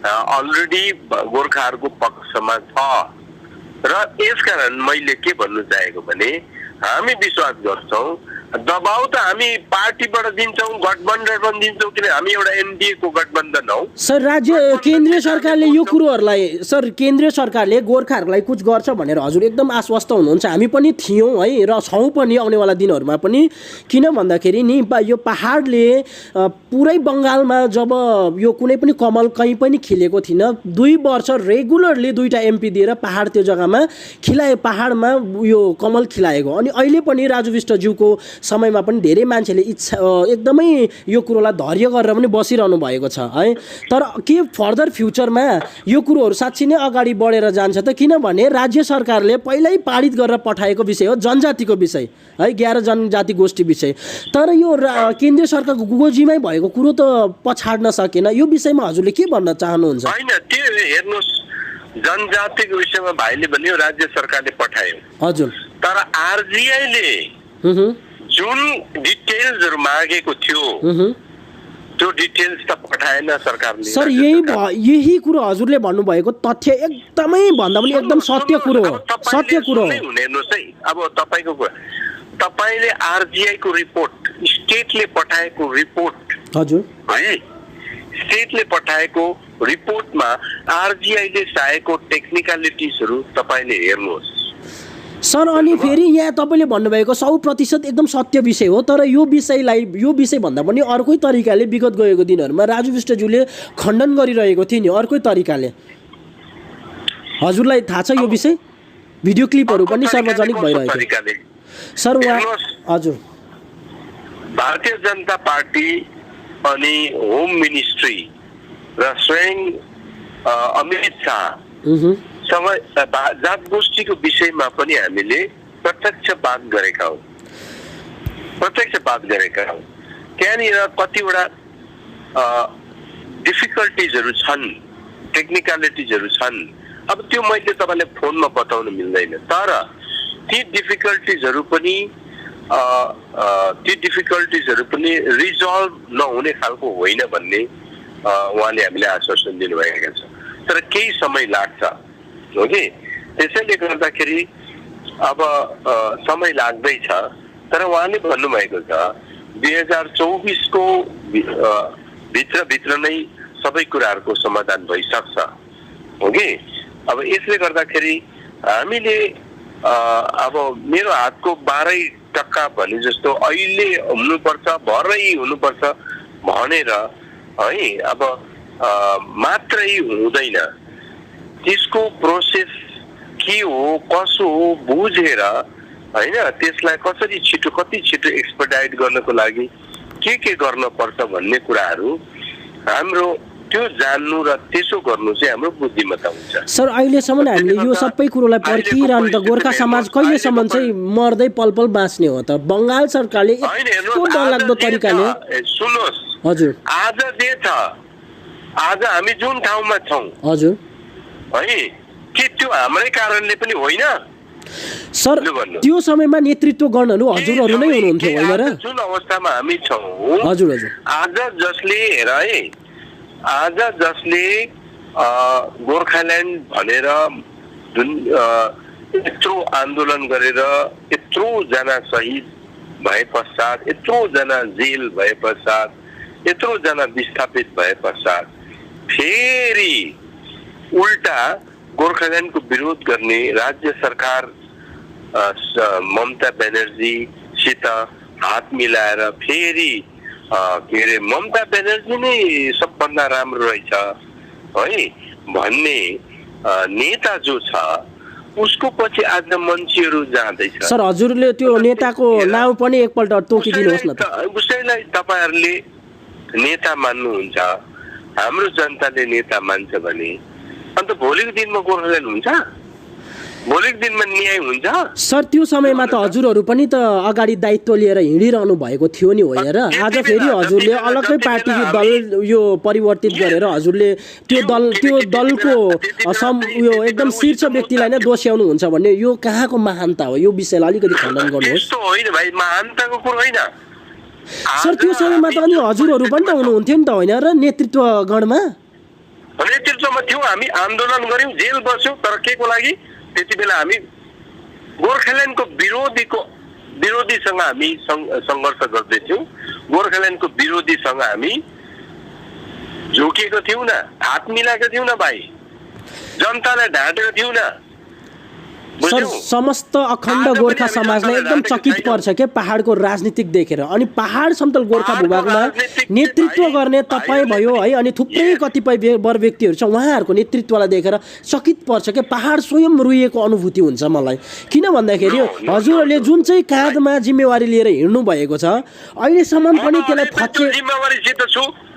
अलरेडी गोर्खाहरूको पक्षमा छ र यसकारण मैले के भन्नु चाहेको भने हामी विश्वास गर्छौँ दबाउ त हामी पार्टीबाट दिन्छौँ, गठबन्धन दिन्छौँ, किन हामी एउटा एनडीए को गठबन्धन हौ। सर केन्द्रीय सरकारले यो कुरोहरूलाई, सर केन्द्रीय सरकारले गोर्खाहरूलाई कुछ गर्छ भनेर हजुर एकदम आश्वस्त हुनुहुन्छ। हामी पनि थियौँ है र छौँ पनि आउनेवाला दिनहरूमा पनि। किन भन्दाखेरि नि यो पहाडले पुरै बङ्गालमा जब यो कुनै पनि कमल कहीँ पनि खिलेको थिएन, 2 वर्ष रेगुलरली 2टा एमपी दिएर पहाड त्यो जग्गामा खिलाए, पहाडमा यो कमल खिलाएको। अनि अहिले पनि राजु विष्टज्यूको समयमा पनि धेरै मान्छेले इच्छा एकदमै यो कुरोलाई धैर्य गरेर पनि बसिरहनु भएको छ है। तर के फर्दर फ्युचरमा यो कुरोहरू साँच्चै नै अगाडि बढेर जान्छ त? किनभने राज्य सरकारले पहिल्यै पारित गरेर पठाएको विषय हो जनजातिको विषय है, 11 जनजाति गोष्ठी विषय। तर यो केन्द्रीय सरकारको गोजीमै भएको कुरो त पछाड्न सकेन। यो विषयमा हजुरले के भन्न चाहनुहुन्छ? हैन, त्यो हेर्नुस्, जनजातिको विषयमा भाइले भन्यो राज्य सरकारले पठायो, हजुर। तर आरजीआईले जुन डिटेल्सहरु मागेको थियो त्यो डिटेल्स त पठाएन सरकारले। सर यही कुरो हजुरले भन्नुभएको तथ्य एकदमै भन्दा पनि एकदम सत्य कुरो हो, सत्य कुरो हो। हेर्नुस् है, अब तपाईको कुरा, तपाईले आरजीआई को रिपोर्ट, स्टेटले पठाएको रिपोर्ट, हजुर है, स्टेटले पठाएको रिपोर्टमा आरजीआईले चाहेको टेक्निकलिटिजहरु तपाईले हेर्नुहोस्। सर अनि फेरि यहाँ तपाईँले भन्नुभएको 100% एकदम सत्य विषय हो, तर यो विषय भन्दा पनि अर्कै तरिकाले विगत गएको दिनहरूमा राजु विष्टज्यूले खण्डन गरिरहेको थियो नि अर्कै तरिकाले। हजुरलाई थाहा छ यो विषय? भिडियो क्लिपहरू पनि सार्वजनिक भइरहेको सर उहाँ हजुर। भारतीय जनता पार्टी अनि होम मिनिस्ट्री र स्वयं अमित शाह जात गोष्ठीको विषयमा पनि हामीले प्रत्यक्ष बात गरेका हौँ। त्यहाँनिर कतिवटा डिफिकल्टिजहरू छन्, टेक्निकलिटिजहरू छन्। अब त्यो मैले तपाईँलाई फोनमा बताउन मिल्दैन, तर ती डिफिकल्टिजहरू पनि रिजल्भ नहुने खालको होइन भन्ने उहाँले हामीले आश्वासन दिनुभएका छ। तर केही समय लाग्छ हो कि, त्यसैले गर्दाखेरि अब समय लाग्दैछ। तर उहाँले भन्नुभएको छ 2024 को भित्र नै सबै कुराहरूको समाधान भइसक्छ हो कि। अब यसले गर्दाखेरि हामीले अब मेरो हातको 12% भने जस्तो अहिले हुनुपर्छ, भरै हुनुपर्छ भनेर है अब मात्रै हुँदैन। त्यसको प्रोसेस के हो कसो हो बुझेर हैन, त्यसलाई कसरी छिटो कति छिटो एक्सपर्टाइट गर्नको लागि के गर्न पर्छ भन्ने कुराहरू हाम्रो त्यो जान्नु र त्यसो गर्नु चाहिँ हाम्रो बुद्धिमत्ता हुन्छ। सर अहिलेसम्म हामीले यो सबै कुरोलाई पर्खिरहनु त गोर्खा समाज कहिलेसम्म चाहिँ मर्दै पलपल बाँच्ने हो त? बङ्गाल सरकारले यस्तो डरलाग्दो तरिकाले सुन्नुहोस् हजुर, आज जे छ, आज हामी जुन ठाउँमा छौँ हजुर है, के त्यो हाम्रै कारणले पनि होइन? सर त्यो समयमा नेतृत्व गर्नहरू हजुरहरू नै हुनुहुन्थ्यो होइन र? जुन अवस्थामा हामी छौँ हजुर हजुर, आज जसले हेर है, आज जसले गोर्खाल्यान्ड भनेर जुन यत्रो आन्दोलन गरेर यत्रो जना शहीद भए पश्चात, यत्रो जना जेल भए पश्चात, यत्रो जना विस्थापित भए पश्चात फेरि उल्टा गोर्खाल्यान्डको विरोध गर्ने राज्य सरकार ममता ब्यानर्जीसित हात मिलाएर फेरि के अरे ममता ब्यानर्जी नै सबभन्दा राम्रो रहेछ है भन्ने नेता जो छ उसको पछि आज मान्छेहरू जाँदैछ। सर हजुरले त्यो नेताको नाम पनि एकपल्ट तोकिदिनुहोस् न त। उसैलाई तपाईहरुले नेता मान्नुहुन्छ, हाम्रो जनताले नेता मान्छ भने अन्त भोलिको दिनमा गोर्खाल्यान्ड हुन्छ? भोलिको दिनमा न्याय हुन्छ? सर त्यो समयमा त हजुरहरू पनि त अगाडि दायित्व लिएर हिँडिरहनु भएको थियो नि होइन र? आज फेरि हजुरले अलग्गै पार्टी दल यो परिवर्तित गरेर हजुरले त्यो दलको यो एकदम शीर्ष व्यक्तिलाई नै दोष्याउनु हुन्छ भन्ने यो कहाँको महानता हो? यो विषयलाई अलिकति खण्डन गर्नुहोस्। त्यस्तो होइन भाइ, महानताको कुरो होइन। सर त्यो समयमा त अनि हजुरहरू पनि त हुनुहुन्थ्यो नि त होइन र नेतृत्व गणमा? नेतृत्वमा थियौँ, हामी आन्दोलन गर्यौँ, जेल बस्यौँ, तर के को लागि? त्यति बेला हामी गोर्खाल्यान्डको विरोधीसँग हामी सङ्घर्ष गर्दैथ्यौँ। गोर्खाल्यान्डको विरोधीसँग हामी झुकेको थियौँ न, हात मिलाएको थियौँ न भाइ, जनतालाई ढाँटेको थियौँ न। सर समस्त अखण्ड गोर्खा समाजलाई एकदम चकित पर्छ के पहाडको राजनीतिक देखेर। अनि पहाड समतल गोर्खा भूभागमा नेतृत्व गर्ने तपाईँ भयो है, अनि थुप्रै कतिपय वर व्यक्तिहरू छ, उहाँहरूको नेतृत्वलाई देखेर चकित पर्छ के पहाड स्वयं रोइएको अनुभूति हुन्छ मलाई। किन भन्दाखेरि हजुरहरूले जुन चाहिँ काँधमा जिम्मेवारी लिएर हिँड्नु भएको छ अहिलेसम्म पनि त्यसलाई फचे।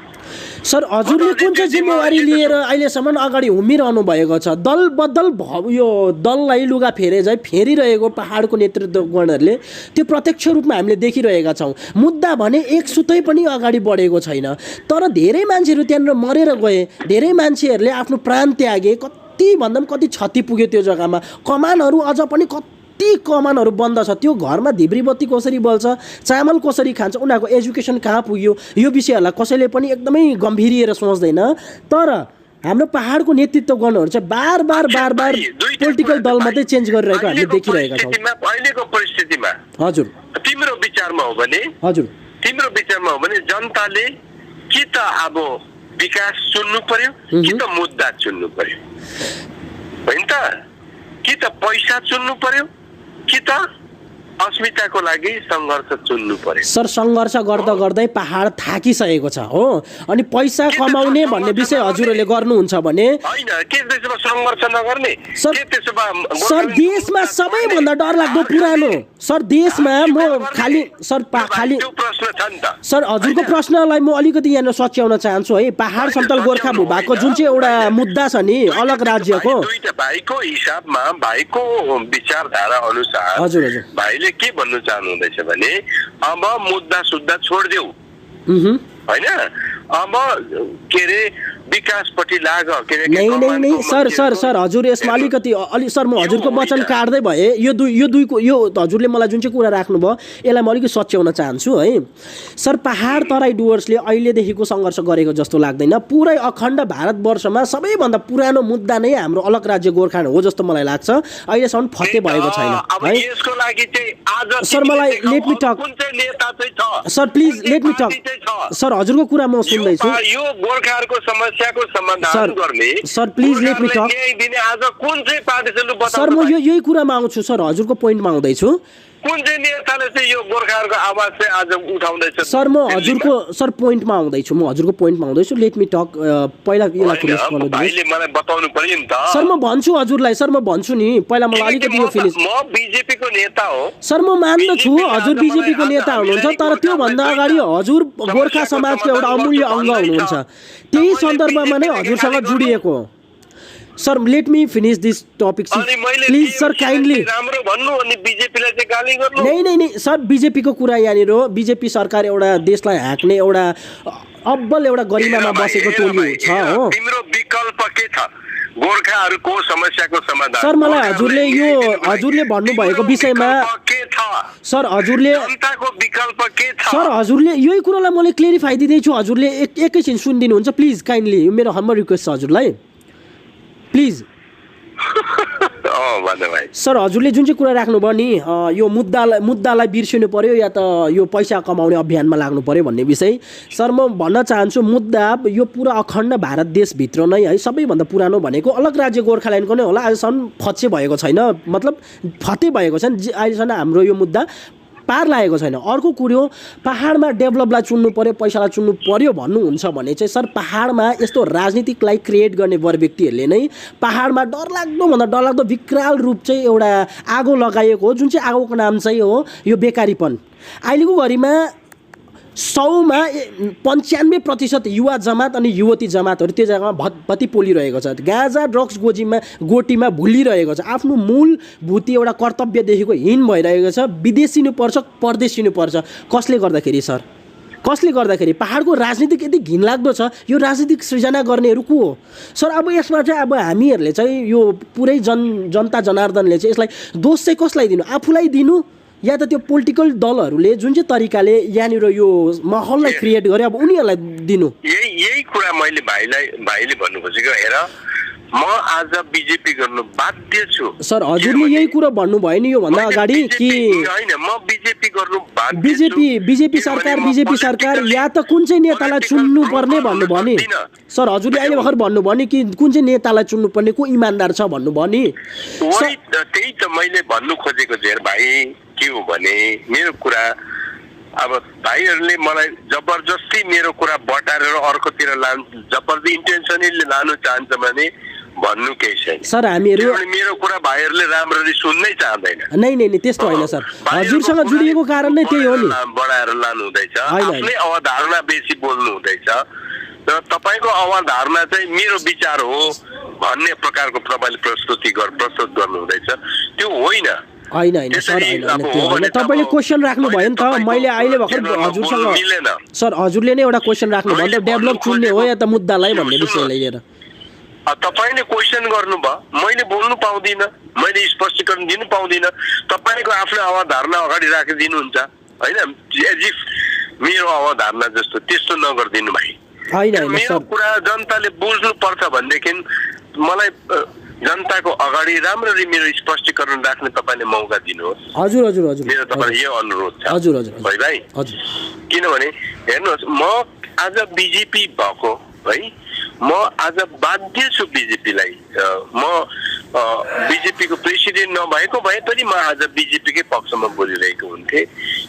सर हजुरले कुन चाहिँ जिम्मेवारी लिएर अहिलेसम्म अगाडि हुमिरहनु भएको छ? दल बदल यो दललाई लुगा फेरे चाहिँ फेरिरहेको पहाडको नेतृत्व गर्नेहरूले त्यो प्रत्यक्ष रूपमा हामीले देखिरहेका छौँ। मुद्दा भने एक सुतै पनि अगाडि बढेको छैन, तर धेरै मान्छेहरू त्यहाँनिर मरेर गए, धेरै मान्छेहरूले आफ्नो प्राण त्यागे, कति भन्दा पनि कति क्षति पुग्यो त्यो जग्गामा। कमानहरू अझ पनि कति कमानहरू बन्द छ, त्यो घरमा धिब्री बत्ती कसरी बल्छ, चामल कसरी खान्छ, उनीहरूको एजुकेसन कहाँ पुग्यो, यो विषयहरूलाई कसैले पनि एकदमै गम्भीरिएर सोच्दैन। तर हाम्रो पहाडको नेतृत्व गर्नेहरू चाहिँ बार बार पोलिटिकल दल मात्रै चेन्ज गरिरहेको हामीले देखिरहेका छौँ अहिलेको परिस्थितिमा। हजुर तिम्रो विचारमा हो भने, हजुर तिम्रो विचारमा हो भने जनताले कि त अब विकास चुन्नु पर्यो कि त मुद्दा चुन्नु पर्यो, होइन त? कि त पैसा चुन्नु पर्यो कि त अस्मिताको लागि सङ्घर्ष चुन्नु पर्यो। सर सङ्घर्ष गर्दा गर्दै पहाड थाकिसकेको छ हो, अनि पैसा कमाउने भन्ने विषय हजुरहरूले गर्नुहुन्छ भने होइन के त्यसमा सङ्घर्ष नगर्ने सर- के त्यसो भए सर देशमा सबैभन्दा डरलाग्दो पुरानो सर देशमा म खालि सर खालि त्यो प्रश्न छ नि त। सर हजुरको प्रश्नलाई म अलिकति यहाँनिर सच्याउन चाहन्छु है। पहाड समतल गोर्खा भूभागको जुन चाहिँ एउटा मुद्दा छ नि अलग राज्यको, दुईटा भाइको हिसाबमा भाइको विचारधारा अनुसार हजुर हजुर भाइले के भन्नु चाहनुहुँदैछ भने अब मुद्दा सुद्धा छोडिदेऊ होइन, अब के अरे विकासपट्टि लाग के अरे नै सर सर सर हजुर यसमा अलिकति सर म हजुरको वचन काट्दै भए यो दुईको यो हजुरले मलाई जुन चाहिँ कुरा राख्नुभयो यसलाई म अलिकति सच्याउन चाहन्छु है। सर पहाड तराई डुवर्सले अहिलेदेखिको सङ्घर्ष गरेको जस्तो लाग्दैन। पुरै अखण्ड भारतवर्षमा सबैभन्दा पुरानो मुद्दा नै हाम्रो अलग राज्य गोर्खा हो जस्तो मलाई लाग्छ। अहिलेसम्म फत्ते भएको छैन अब है। यसको लागि चाहिँ आज सर मलाई लेट मी टक कुन चाहिँ नेता चाहिँ छ sir please let me talk sir हजुरको कुरा म सुन्दैछु। यो गोर्खाहरूको समस्याको समाधान गर्ने sir please let me talk न्याय दिने आज कुन चाहिँ पार्टी छ लु बताउनु। सर म यही कुरामा आउँछु सर हजुरको पोइन्टमा आउँदैछु। कुन चाहिँ नेताले चाहिँ यो गोर्खाहरूको आवाज चाहिँ आज उठाउँदैछ? सर म हजुरको सर पोइन्टमा आउँदैछु लेट मी टक पहिला यसलाई फिनिस गर्नु दिनुहोस्। भाइले मलाई बताउनु पर्यो नि त। सर म भन्छु हजुरलाई सर म भन्छु नि पहिला मलाई अलिकति यो फिनिस। म बीजेपीको नेता हो सर म मान्दछु हजुर बीजेपीको नेता हुनुहुन्छ, तर त्योभन्दा अगाडि हजुर गोर्खा समाजको एउटा अमूल्य अङ्ग हुनुहुन्छ। त्यही सन्दर्भमा नै हजुरसँग जोडिएको हो। Sir let me finish this topic please sir kindly. राम्रो भन्नु अनि बीजेपीलाई चाहिँ गाली गर्नु। नै सर बीजेपीको कुरा यहाँनिर हो। बीजेपी सरकार एउटा देशलाई हाँक्ने एउटा अब्बल एउटा गरिमामा बसेको टोली छ हो। तिम्रो विकल्प के छ गोर्खाहरूको समस्याको समाधान? सर मलाई हजुरले भन्नुभएको विषयमा के छ सर हजुरले जनताको विकल्प के छ? सर हजुरले यही कुरालाई मैले क्लियरिफाई दिँदैछु। हजुरले एकैछिन सुनिदिनुहुन्छ प्लिज काइन्डली। मेरो हम्बल रिक्वेस्ट छ हजुरलाई प्लिज। सर हजुरले जुन चाहिँ कुरा राख्नुभयो नि यो मुद्दालाई बिर्सिनु पर्यो या त यो पैसा कमाउने अभियानमा लाग्नु पर्यो भन्ने विषय सर म भन्न चाहन्छु। मुद्दा यो पुरा अखण्ड भारत देशभित्र नै है सबैभन्दा पुरानो भनेको अलग राज्य गोर्खाल्यान्डको नै होला। अहिलेसम्म फत्ते भएको छैन, मतलब फत्ते भएको छैन। अहिलेसम्म हाम्रो यो मुद्दा पार लागेको छैन। अर्को कुरो पहाडमा डेभलपलाई चुन्नु पर्यो पैसालाई चुन्नु पर्यो भन्नुहुन्छ भने चाहिँ सर पहाडमा यस्तो राजनीतिकलाई क्रिएट गर्ने वर व्यक्तिहरूले नै पहाडमा डरलाग्दो विकराल रूप चाहिँ एउटा आगो लगाएको हो, जुन चाहिँ आगोको नाम चाहिँ हो यो बेकारीपन। अहिलेको घडीमा 100मा 95% युवा जमात अनि युवती जमातहरू त्यो जग्गामा भत्ती पोलिरहेको छ। गाँजा ड्रग्स गोटीमा भुलिरहेको छ। आफ्नो मूलभूत एउटा कर्तव्यदेखिको हिन भइरहेको छ। विदेशिनुपर्छ परदेशिनुपर्छ। कसले गर्दाखेरि सर कसले गर्दाखेरि पहाडको राजनीतिक यति घिनलाग्दो छ। यो राजनीतिक सृजना गर्नेहरू को हो सर? अब यसमा चाहिँ अब हामीहरूले चाहिँ यो पुरै जनता जनार्दनले चाहिँ यसलाई दोष चाहिँ कसलाई दिनु? आफूलाई दिनु या त त्यो पोलिटिकल दलहरूले जुन चाहिँ तरिकाले यहाँनिर यो माहौललाई क्रिएट गरे अब उनीहरूलाई दिनु? यही कुरा मैले भाइले भन्नु खोजेको हेर म आज बीजेपी गर्नु बाध्य छु। सर हजुरले यही कुरा भन्नुभयो नि यो भन्दा अगाडि कि हैन म बीजेपी गर्नु बाध्य छु। बीजेपी सरकार या त कुन चाहिँ नेतालाई चुन्नु पर्ने भन्नुभयो नि सर। हजुरले अहिले भर्खर भन्नुभयो नि कि कुन चाहिँ नेतालाई चुन्नु पर्ने को इमानदार छ भन्नुभयो नि। त्यही त मैले भन्नु खोजेको चाहिँ भाइ के हो भने मेरो कुरा अब भाइहरूले मलाई जबरजस्ती मेरो कुरा बटारेर अर्कोतिर लानु जबरजस्ती इन्टेन्सनली लानु चाहन्छ भने भन्नु केही छैन सर। हामीहरू मेरो कुरा भाइहरूले राम्ररी सुन्नै चाहदैन। नै त्यस्तो होइन सर। हजुरसँग जोडिएको कारण नै त्यही हो नि। बढाएर लानु हुँदैछ, आफ्नै अवधारणा बेसी बोल्नु हुँदैछ र तपाईको अवधारणा चाहिँ मेरो विचार हो भन्ने प्रकारको तपाईँले प्रस्तुत गर्नु हुँदैछ। त्यो होइन सर होइन। तपाईँले क्वेसन राख्नु भयो नि त। मैले अहिले भर्खर हजुरसँग सर हजुरले नै एउटा क्वेसन राख्नु भयो नि त, डेभलप चुन्ने हो या त मुद्दालाई भन्ने विषयलाई लिएर तपाईँले क्वेसन गर्नुभयो, मैले बोल्नु पाउँदिनँ, मैले स्पष्टीकरण दिनु पाउँदिनँ। तपाईँको आफ्नो अवधारणा अगाडि राखिदिनुहुन्छ होइन, एज इफ मेरो अवधारणा जस्तो त्यस्तो नगरिदिनु भाइ। मेरो कुरा जनताले बुझ्नु पर्छ भनेदेखि मलाई जनताको अगाडि राम्ररी मेरो स्पष्टीकरण राख्ने तपाईँले मौका दिनुहोस्। हजुर मेरो तपाईँलाई यो अनुरोध छ है भाइ। हजुर किनभने हेर्नुहोस् म आज बीजेपी भएको है म आज बाध्य छु बीजेपीलाई म बीजेपीको प्रेसिडेन्ट नभएको भए पनि म आज बीजेपीकै पक्षमा बोलिरहेको हुन्थे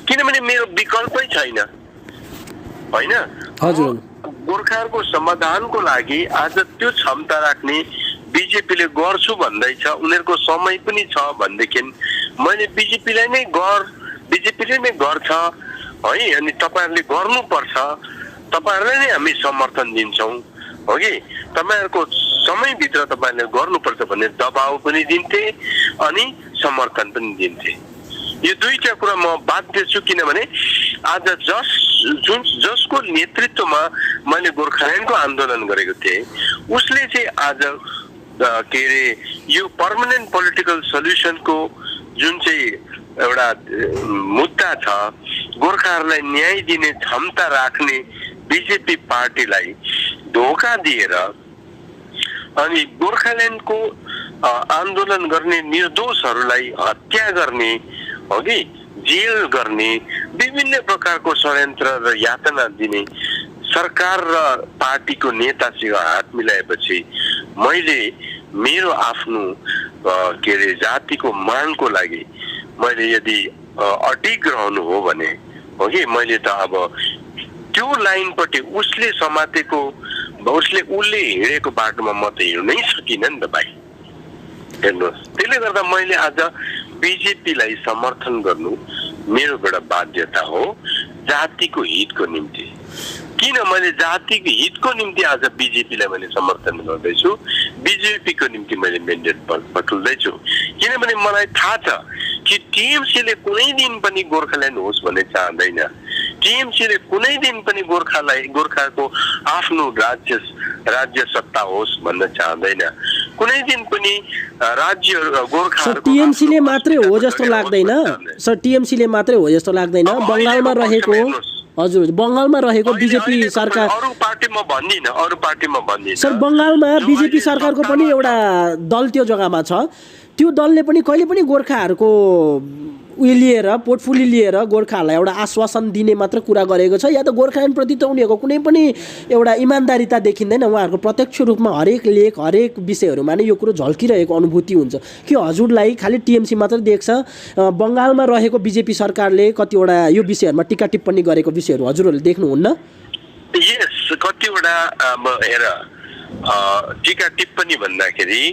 किनभने मेरो विकल्पै छैन हैन हजुर गोर्खाहरूको समाधानको लागि आज त्यो क्षमता राख्ने बीजेपीले गर्छु भन्दैछ उनीहरूको समय पनि छ भनेदेखि मैले बीजेपीले नै गर्छ है अनि तपाईहरुले गर्नुपर्छ तपाईहरुलाई नै हामी समर्थन दिन्छौं हो कि तपाईहरुको समयभित्र तपाईहरुले गर्नुपर्छ भन्ने दबाउ पनि दिन्थे अनि समर्थन पनि दिन्थे यो दुईटा कुरा म बाध्य छु किनभने आज जसको नेतृत्वमा मैले गोर्खाल्यान्डको आन्दोलन गरेको थिएँ उसले चाहिँ आज के रे यो पर्मानेन्ट पोलिटिकल सल्युसनको जुन चाहिँ एउटा मुद्दा छ गोर्खाहरूलाई न्याय दिने क्षमता राख्ने बीजेपी पार्टीलाई धोका दिएर अनि गोर्खाल्यान्डको आन्दोलन गर्ने निर्दोषहरूलाई हत्या गर्ने हो कि जेल गर्ने विभिन्न प्रकारको षड्यन्त्र र यातना दिने सरकार र पार्टीको नेतासँग हात मिलाएपछि मैले मेरो आफ्नो के रे जातिको मागको लागि मैले यदि अडिग रहनु हो भने हो कि मैले त अब त्यो लाइनपट्टि उसले समातेको उसले हिँडेको बाटोमा म त हिँड्नै सकिनँ नि त भाइ हेर्नुहोस् त्यसले गर्दा मैले आज बीजेपीलाई समर्थन गर्नु मेरो एउटा बाध्यता हो जातिको हितको निम्ति किन मैले जातिको हितको निम्ति आज बीजेपीलाई मैले समर्थन गर्दैछु बीजेपीको निम्ति मैले मेन्डेट पठाउँदैछु किनभने मलाई थाहा छ कि टिएमसीले कुनै दिन पनि गोर्खाल्यान्ड होस् भन्ने चाहँदैन टिएमसीले कुनै दिन पनि गोर्खाको आफ्नो राज्य सत्ता होस् भन्न चाहँदैन कुनै दिन पनि राज्य गोर्खाहरुको टिएमसीले मात्रै हो जस्तो लाग्दैन सर टिएमसीले मात्रै हो जस्तो लाग्दैन बंगालमा रहेको हजुर बंगालमा रहेको बीजेपी सरकार अरु पार्टीमा भन्दिन सर बंगालमा बीजेपी सरकारको पनि एउटा दल त्यो जग्गामा छ त्यो दलले पनि कहिले पनि गोर्खाहरुको लिएर पोर्टफोलियो लिएर गोर्खाहरूलाई एउटा आश्वासन दिने मात्र कुरा गरेको छ या त गोर्खाल्यान्डप्रति त उनीहरूको कुनै पनि एउटा इमानदारीता देखिँदैन उहाँहरूको प्रत्यक्ष रूपमा हरेक लेख हरेक विषयहरूमा नै यो कुरो झल्किरहेको अनुभूति हुन्छ कि हजुरलाई खालि टिएमसी मात्र देख्छ बंगालमा रहेको बीजेपी सरकारले कतिवटा यो विषयहरूमा टिका टिप्पणी गरेको विषयहरू हजुरहरूले देख्नुहुन्न यस कतिवटा हेर टिका टिप्पणी भन्दाखेरि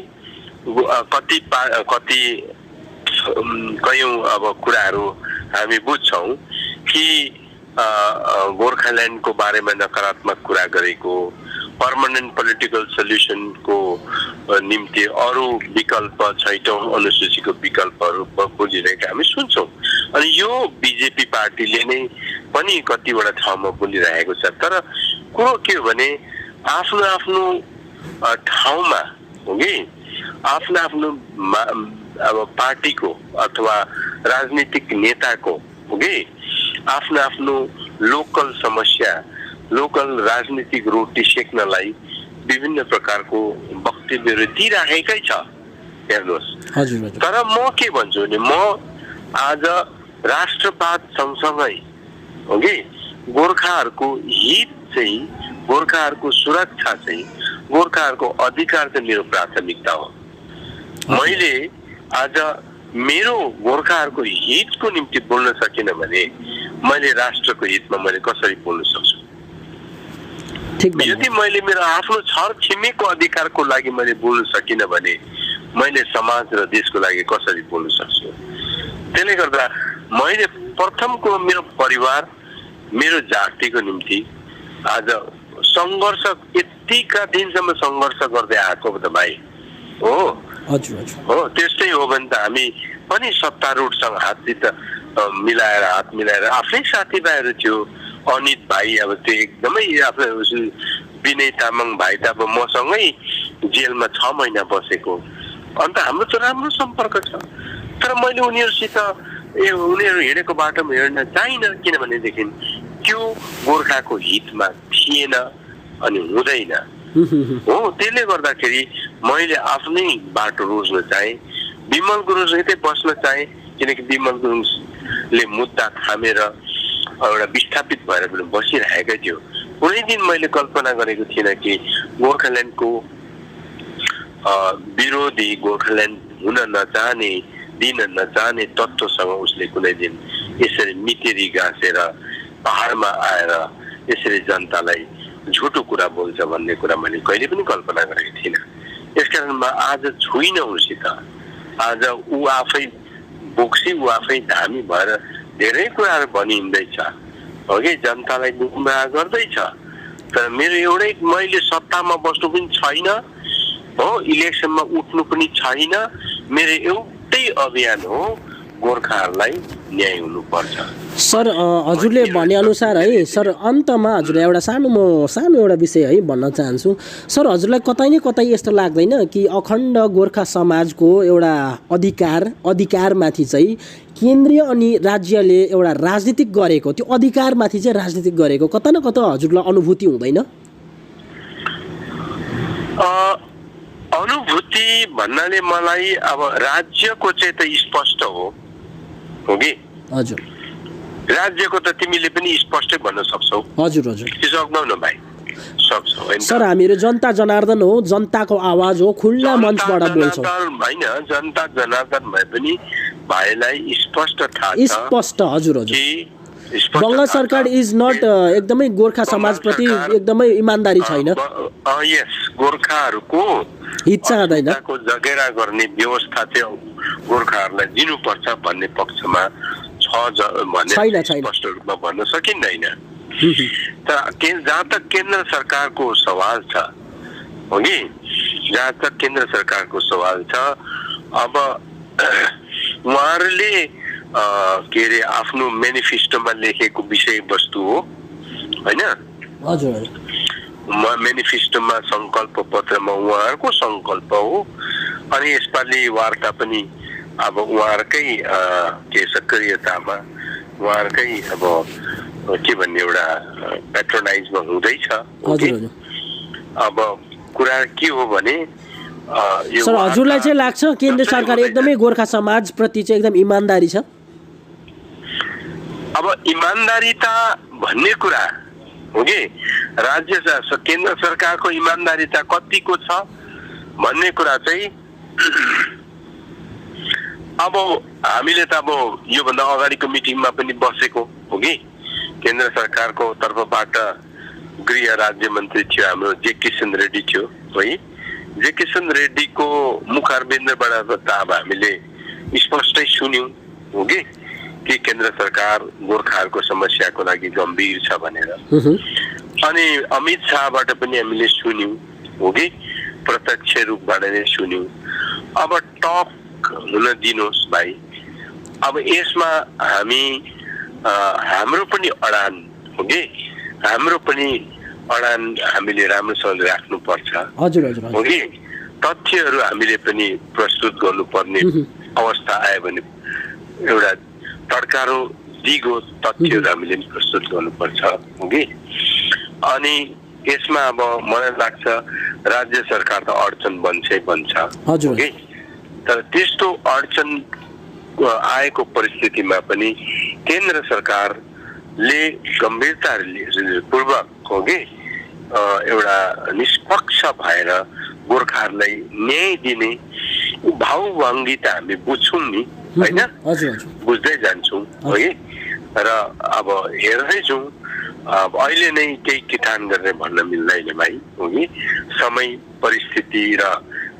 कति कयौं अब कुराहरू हामी बुझ्छौं कि गोर्खाल्यान्डको बारेमा नकारात्मक कुरा गरेको पर्मानेन्ट पोलिटिकल सल्युसनको निम्ति अरू विकल्प छैटौं अनुसूचीको विकल्पहरू बोलिरहेका हामी सुन्छौं अनि यो बीजेपी पार्टीले नै पनि कतिवटा ठाउँमा बोलिरहेको छ तर कुरो के हो भने आफ्नो आफ्नो ठाउँमा हो कि आफ्नो अब पार्टीको अथवा राजनीतिक नेताको हो कि आफ्नो लोकल समस्या लोकल राजनीतिक रोटी सेक्नलाई विभिन्न प्रकारको वक्तव्यहरू दिइराखेकै छ हेर्नुहोस् तर म के भन्छु भने म आज राष्ट्रवाद सँगसँगै हो कि गोर्खाहरूको हित चाहिँ गोर्खाहरूको सुरक्षा चाहिँ गोर्खाहरूको अधिकार चाहिँ मेरो प्राथमिकता हो मैले आज मेरो गोर्खाहरूको हितको निम्ति बोल्न सकिन भने मैले राष्ट्रको हितमा मैले कसरी बोल्न सक्छु यदि मैले मेरो आफ्नो छर छिमेकको अधिकारको लागि मैले बोल्न सकिन भने मैले समाज र देशको लागि कसरी बोल्न सक्छु त्यसले गर्दा मैले प्रथमको मेरो परिवार मेरो जातिको निम्ति आज संघर्ष यतिका दिनसम्म संघर्ष गर्दै आएको त भाइ हो हो त्यस्तै हो भने त हामी पनि सत्तारूढसँग हात मिलाएर आफ्नै साथीभाइहरू थियो अनित भाइ अब त्यो एकदमै आफ्नो विनय तामाङ भाइ त अब मसँगै जेलमा 6 महिना बसेको अन्त हाम्रो त राम्रो सम्पर्क छ तर मैले उनीहरूसित उनीहरू हिँडेको बाटोमा हिँड्न चाहिन किनभनेदेखि त्यो गोर्खाको हितमा थिएन अनि हुँदैन हो त्यसले गर्दाखेरि मैले आफ्नै बाटो रोज्न चाहे विमल गुरुङसित बस्न चाहे किनकि विमल गुरुङले मुद्दा थामेर एउटा विस्थापित भएर पनि बसिरहेकै थियो कुनै दिन मैले कल्पना गरेको थिइनँ कि गोर्खाल्यान्डको विरोधी, गोर्खाल्यान्ड हुन नचाहने, दिन नचाहने तत्त्वसँग उसले कुनै दिन यसरी मितेरी गाँसेर पहाडमा आएर यसरी जनतालाई झुटो कुरा बोल्छ भन्ने कुरा मैले कहिले पनि कल्पना गरेको थिइनँ। यसकारण म आज छुइनँ उसित। आज ऊ आफै बोक्सी, ऊ आफै धामी भएर धेरै कुराहरू भनिँदैछ, हो कि जनतालाई गुमराह गर्दैछ। तर मेरो एउटै, मैले सत्तामा बस्नु पनि छैन हो, इलेक्सनमा उठ्नु पनि छैन। मेरो एउटै अभियान हो, गोर्खाहरूलाई न्याय हुनुपर्छ। सर हजुरले भनेअनुसार है सर, अन्तमा हजुरलाई एउटा सानो एउटा विषय है भन्न चाहन्छु। सर हजुरलाई कतै न कतै यस्तो लाग्दैन कि अखण्ड गोर्खा समाजको एउटा अधिकारमाथि चाहिँ केन्द्रीय अनि राज्यले एउटा राजनीतिक गरेको, त्यो अधिकारमाथि चाहिँ राजनीतिक गरेको कता न कता हजुरलाई अनुभूति हुँदैन? अनुभूति भन्नाले मलाई अब राज्यको चाहिँ त स्पष्ट हो कि हजुर, राज्यको त तिमीले पनि स्पष्टै भन्न सक्छौ। हजुर सक्नौ न भाइ, सक्छौ हैन सर? हामीहरू जनता जनार्दन हो, जनताको आवाज हो, खुल्ला मञ्चबाट बोल्छौँ हैन। जनता जनार्दन भए पनि भाइलाई स्पष्ट थाहा छ, स्पष्ट हजुर कि बङ्गाल सरकार इज नट एकदमै गोर्खा समाजप्रति एकदमै इमान्दारी छैन। यस, गोर्खाहरूको हित चाहदैन, जगेरा गर्ने व्यवस्था चाहिँ गोर्खाहरूलाई दिनुपर्छ भन्ने पक्षमा छैन। स्पष्ट रूपमा भन्न सकिँदैन। तर जहाँ तक केन्द्र सरकारको सवाल छ, हो कि जहाँ तक केन्द्र सरकारको सवाल छ, अब उहाँहरूले के अरे आफ्नो मेनिफेस्टोमा लेखेको विषयवस्तु हो होइन? हजुर, मेनिफेस्टोमा सङ्कल्प पत्रमा उहाँहरूको सङ्कल्प हो। अनि यसपालि वार्ता पनि अब उहाँहरूकै के सक्रियतामा, उहाँहरूकै अब के भन्ने एउटा पेट्रोनाइजमा हुँदैछ। अब कुरा के हो भने सर हजुरलाई चाहिँ लाग्छ केन्द्र सरकार एकदमै गोर्खा समाजप्रति चाहिँ एकदम इमान्दारी छ? अब इमान्दारिता भन्ने कुरा हो कि राज्य केन्द्र सरकारको इमान्दारिता कतिको छ भन्ने कुरा चाहिँ अब हामीले त अब योभन्दा अगाडिको मिटिङमा पनि बसेको हो कि केन्द्र सरकारको तर्फबाट गृह राज्य मन्त्री थियो हाम्रो जे किशन रेड्डी थियो है। जे किशन रेड्डीको मुखारबिन्दबाट त अब हामीले स्पष्टै सुन्यौँ हो कि केन्द्र सरकार गोर्खाहरूको समस्याको लागि गम्भीर छ भनेर। अनि अमित शाहबाट पनि हामीले सुन्यौँ हो कि प्रत्यक्ष रूपबाट नै सुन्यौँ। अब टक हुन दिनुहोस् भाइ। अब यसमा हाम्रो पनि अडान हो कि, हाम्रो पनि अडान हामीले राम्रोसँगले राख्नुपर्छ हो कि। तथ्यहरू हामीले पनि प्रस्तुत गर्नुपर्ने अवस्था आयो भने एउटा तड्कारो दिगो तथ्यहरू हामीले प्रस्तुत गर्नुपर्छ हो कि। अनि यसमा अब मलाई लाग्छ राज्य सरकार त अडचन बन्छ हो कि। तर त्यस्तो अडचन आएको परिस्थितिमा पनि केन्द्र सरकारले गम्भीरतापूर्वक हो कि एउटा निष्पक्ष भएर गोर्खाहरूलाई न्याय दिने भावभङ्गी त हामी बुझ्छौँ नि होइन, बुझ्दै जान्छौँ है। र अब हेर्दैछौँ, अब अहिले नै केही किटान गर्ने भन्न मिल्दैन भाइ हो कि। समय परिस्थिति र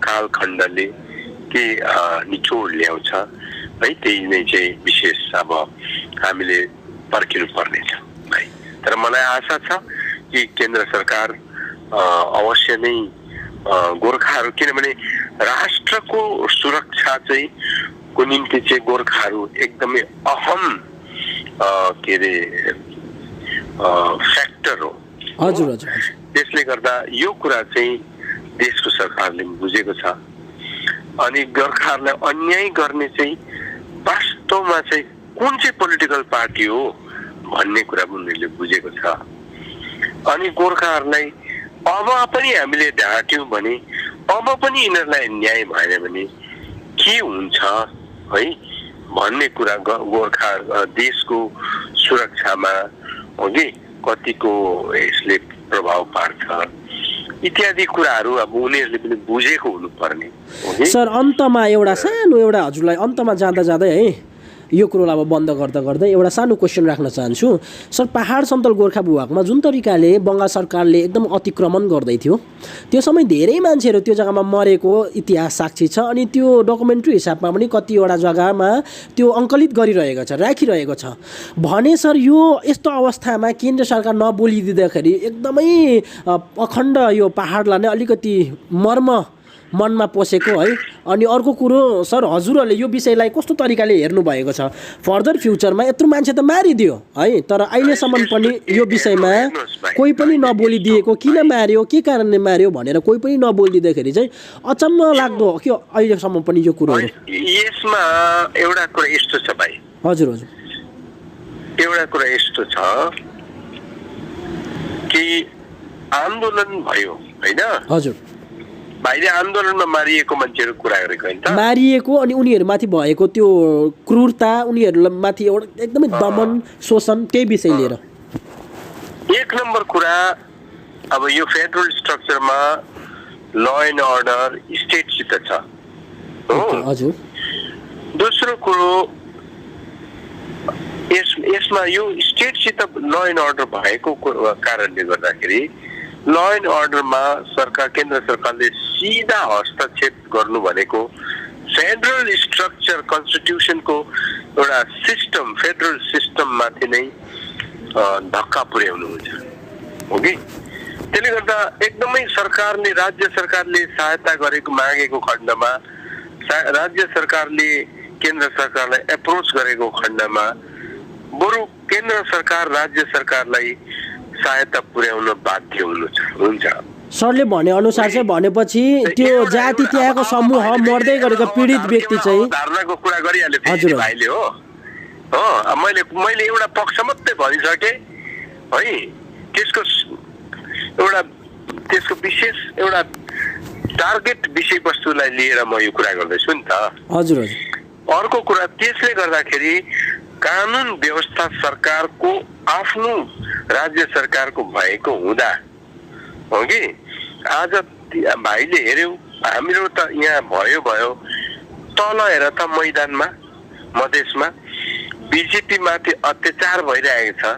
कालखण्डले के निचोड ल्याउँछ है, त्यही नै चाहिँ विशेष अब हामीले पर्खिनु पर्नेछ भाइ। तर मलाई आशा छ कि केन्द्र सरकार अवश्य नै गोर्खाहरू, किनभने राष्ट्रको सुरक्षा चाहिँ को निम्ति चाहिँ गोर्खाहरू एकदमै अहम के अरे फ्याक्टर हो। त्यसले गर्दा यो कुरा चाहिँ देशको सरकारले बुझेको छ। अनि गोर्खाहरूलाई अन्याय गर्ने चाहिँ वास्तवमा चाहिँ कुन चाहिँ पोलिटिकल पार्टी हो भन्ने कुरा पनि उनीहरूले बुझेको छ। अनि गोर्खाहरूलाई अब पनि हामीले ढाट्यौँ भने, अब पनि यिनीहरूलाई न्याय भएन भने के हुन्छ है भन्ने कुरा गोर्खा देशको सुरक्षामा हो कि कतिको यसले प्रभाव पार्छ इत्यादि कुराहरू अब उनीहरूले पनि बुझेको हुनुपर्ने हो कि सर अन्तमा एउटा सानो एउटा हजुरलाई अन्तमा जाँदा जाँदै है यो कुरोलाई अब बन्द गर्दा गर्दै एउटा सानो क्वेसन राख्न चाहन्छु सर पहाड समतल गोर्खा भूभागमा जुन तरिकाले बङ्गाल सरकारले एकदम अतिक्रमण गर्दै थियो त्यो समय धेरै मान्छेहरू त्यो जग्गामा मरेको इतिहास साक्षी छ अनि त्यो डकुमेन्ट्री हिसाबमा पनि कतिवटा जग्गामा त्यो अङ्कलित गरिरहेको छ राखिरहेको छ भने सर यो यस्तो अवस्थामा केन्द्र सरकार नबोलिदिँदाखेरि एकदमै अखण्ड यो पहाडलाई नै अलिकति मनमा पसेको है अनि अर्को कुरो सर हजुरहरूले यो विषयलाई कस्तो तरिकाले हेर्नु भएको छ फर्दर फ्युचरमा यत्रो मान्छे त मारिदियो है तर अहिलेसम्म पनि यो विषयमा कोही पनि नबोलिदिएको किन मार्यो के कारणले मार्यो भनेर कोही पनि नबोलिदिँदाखेरि चाहिँ अचम्म लाग्दो हो कि अहिलेसम्म पनि यो कुरोहरू यसमा एउटा कुरा यस्तो छ भाइ हजुर हजुर एउटा कुरा यस्तो छ कि आन्दोलन भयो हैन हजुर भाइले आन्दोलनमा मारिएको मान्छेहरू कुरा गरेको हैन त मारिएको अनि उनीहरूमाथि भएको त्यो क्रूरता उनीहरूमाथि एउटा एकदमै दमन शोषण त्यही विषय लिएर एक नम्बर कुरा अब यो फेडरल स्ट्रक्चरमा ल एन्ड अर्डर स्टेटसित छ हो हजुर दोस्रो कुरो यसमा यो स्टेटसित ल एन्ड अर्डर भएको कारणले गर्दाखेरि ल एन्ड अर्डरमा सरकार केन्द्र सरकारले सीधा हस्तक्षेप गर्नु भनेको फेडरल स्ट्रक्चर कन्स्टिट्युसनको एउटा सिस्टम फेडरल सिस्टममाथि नै धक्का पुर्याउनु हुन्छ हो कि त्यसले गर्दा एकदमै सरकारले राज्य सरकारले सहायता गरेको मागेको खण्डमा राज्य सरकारले केन्द्र सरकारलाई एप्रोच गरेको खण्डमा बरु केन्द्र सरकार राज्य सरकारलाई सहायता पुर्याउन बाध्य हुन्छ सरले भने अनुसार चाहिँ भनेपछि त्यो जाति त्यागको समूह मर्दै गरेको पीडित व्यक्ति चाहिँ धारणाको कुरा गरिहाल्यो भाइले हो मैले एउटा पक्ष मात्रै भनिसके है त्यसको विशेष एउटा टार्गेट विषयवस्तुलाई लिएर म यो कुरा गर्दैछु नि त हजुर हजुर अर्को कुरा त्यसले गर्दाखेरि कानुन व्यवस्था सरकारको आफ्नो राज्य सरकारको भएको हुँदा हो कि आज भाइले हेर्यौ हाम्रो त यहाँ भयो तल हेर त मैदानमा मधेसमा बिजेपी माथि अत्याचार भइरहेको छ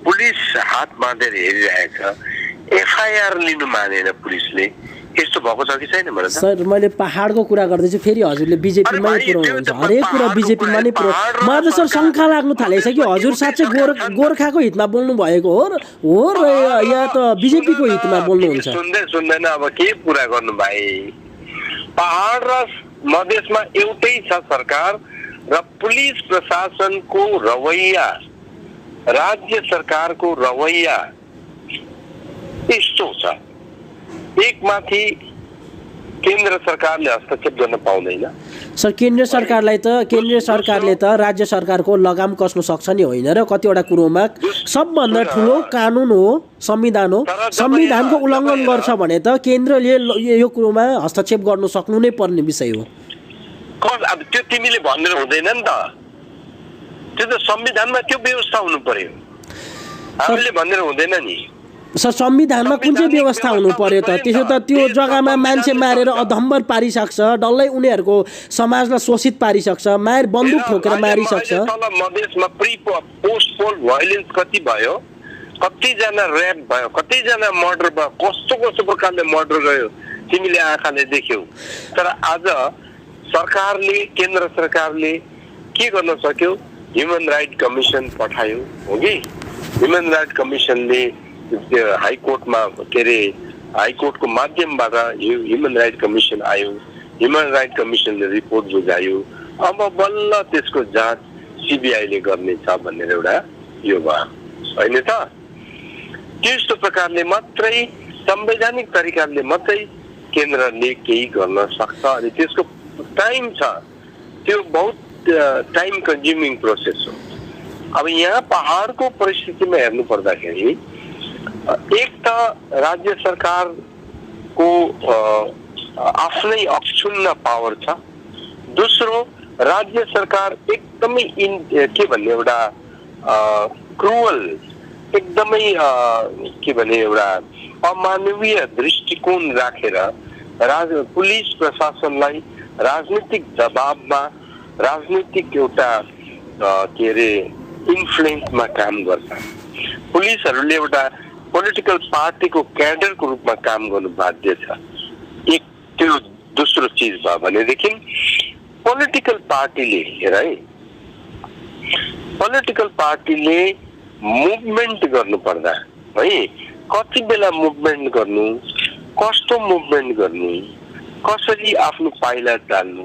पुलिस हात बाँधेर हेरिरहेको छ एफआईआर लिनु मानेन पुलिसले यस्तो भएको छ कि छैन मलाई सर मैले पहाडको कुरा गर्दैछु फेरि हजुरले बिजेपीमै पुऱ्याउनुहुन्छ हरेक कुरा बिजेपीमा नै पुऱ्याउ मलाई त सर शङ्का लाग्नु थालेछ कि हजुर साँच्चै गोर्खाको हितमा बोल्नु भएको हो र या त बिजेपीको हितमा बोल्नुहुन्छ सुन्दैन अब के पुरा गर्नु भाइ पहाड र मधेसमा एउटै छ सरकार र पुलिस प्रशासनको रवैया राज्य सरकारको रवैया यस्तो छ एकमाथि केन्द्र सरकारले हस्तक्षेप गर्न पाउँदैन सर केन्द्र सरकारले त राज्य सरकारको लगाम कस्न सक्छ नि होइन र कतिवटा कुरोमा सबभन्दा ठुलो कानुन हो संविधान हो संविधानको उल्लङ्घन गर्छ भने त केन्द्रले यो कुरोमा हस्तक्षेप गर्न सक्नु नै पर्ने विषय हो अब त्यो तिमीले भनेर हुँदैन नि त त्यो त संविधानमा त्यो व्यवस्था हुनु पर्यो हामीले भनेर हुँदैन नि सर संविधानमा कुन चाहिँ व्यवस्था हुनु पर्यो त त्यसो त त्यो जग्गामा मान्छे मारेर अधम्बर पारिसक्छ डल्लै उनीहरूको समाजलाई शोषित पारिसक्छ बन्दुक ठोकेर मारिसक्छ तल मधेसमा प्री पोस्ट पोल भायोलेन्स कति भयो कतिजना रेप भयो कतिजना मर्डर भयो कस्तो प्रकारले मर्डर गयो तिमीले आँखाले देख्यौ तर आज सरकारले केन्द्र सरकारले के गर्न सक्यो ह्युमन राइट कमिसन पठायो हो कि ह्युमन राइट कमिसनले हाइकोर्टमा के अरे हाइकोर्टको माध्यमबाट ह्युमन राइट कमिसन आयो ह्युमन राइट कमिसनले रिपोर्ट बुझायो अब बल्ल त्यसको जाँच सिबिआईले गर्नेछ भनेर एउटा यो भयो होइन त त्यस्तो प्रकारले मात्रै संवैधानिक तरिकाले मात्रै केन्द्रले केही गर्न सक्छ अनि त्यसको टाइम छ त्यो बहुत टाइम कन्ज्युमिङ प्रोसेस हो अब यहाँ पहाडको परिस्थितिमा हेर्नु पर्दाखेरि एक त राज्य सरकारको आफ्नै अक्षुण्ण पावर छ दोस्रो राज्य सरकार एकदमै के भन्ने एउटा क्रुअल एकदमै के भने एउटा अमानवीय दृष्टिकोण राखेर पुलिस प्रशासनलाई राजनीतिक दबावमा राजनीतिक एउटा के अरे इन्फ्लुएन्समा काम गर्छ। पुलिसहरूले एउटा पोलिटिकल पार्टीको क्याडरको रूपमा काम गर्नु बाध्य छ। एक त्यो दोस्रो चिज भयो भनेदेखि पोलिटिकल पार्टीले हेर है, पोलिटिकल पार्टीले मुभमेन्ट गर्नु पर्दा है कति बेला मुभमेन्ट गर्नु, कस्तो मुभमेन्ट गर्नु, कसरी आफ्नो पाइला चाल्नु,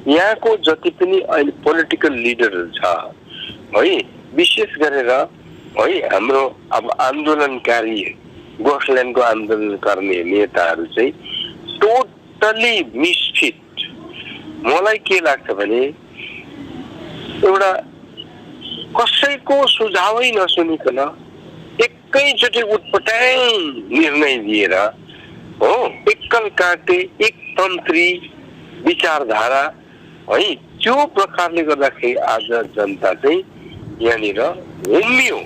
यहाँको जति पनि अहिले पोलिटिकल लिडरहरू छ है, विशेष गरेर है हाम्रो अब आन्दोलनकारी गोर्खाल्यान्डको आन्दोलन गर्ने नेताहरू चाहिँ टोटली मिसफिट। मलाई के लाग्छ भने एउटा कसैको सुझावै नसुनिकन एकैचोटि उटपटाङ निर्णय दिएर हो एकल काटे एकतन्त्री विचारधारा है, त्यो प्रकारले गर्दाखेरि आज जनता चाहिँ यहाँनिर होमियो।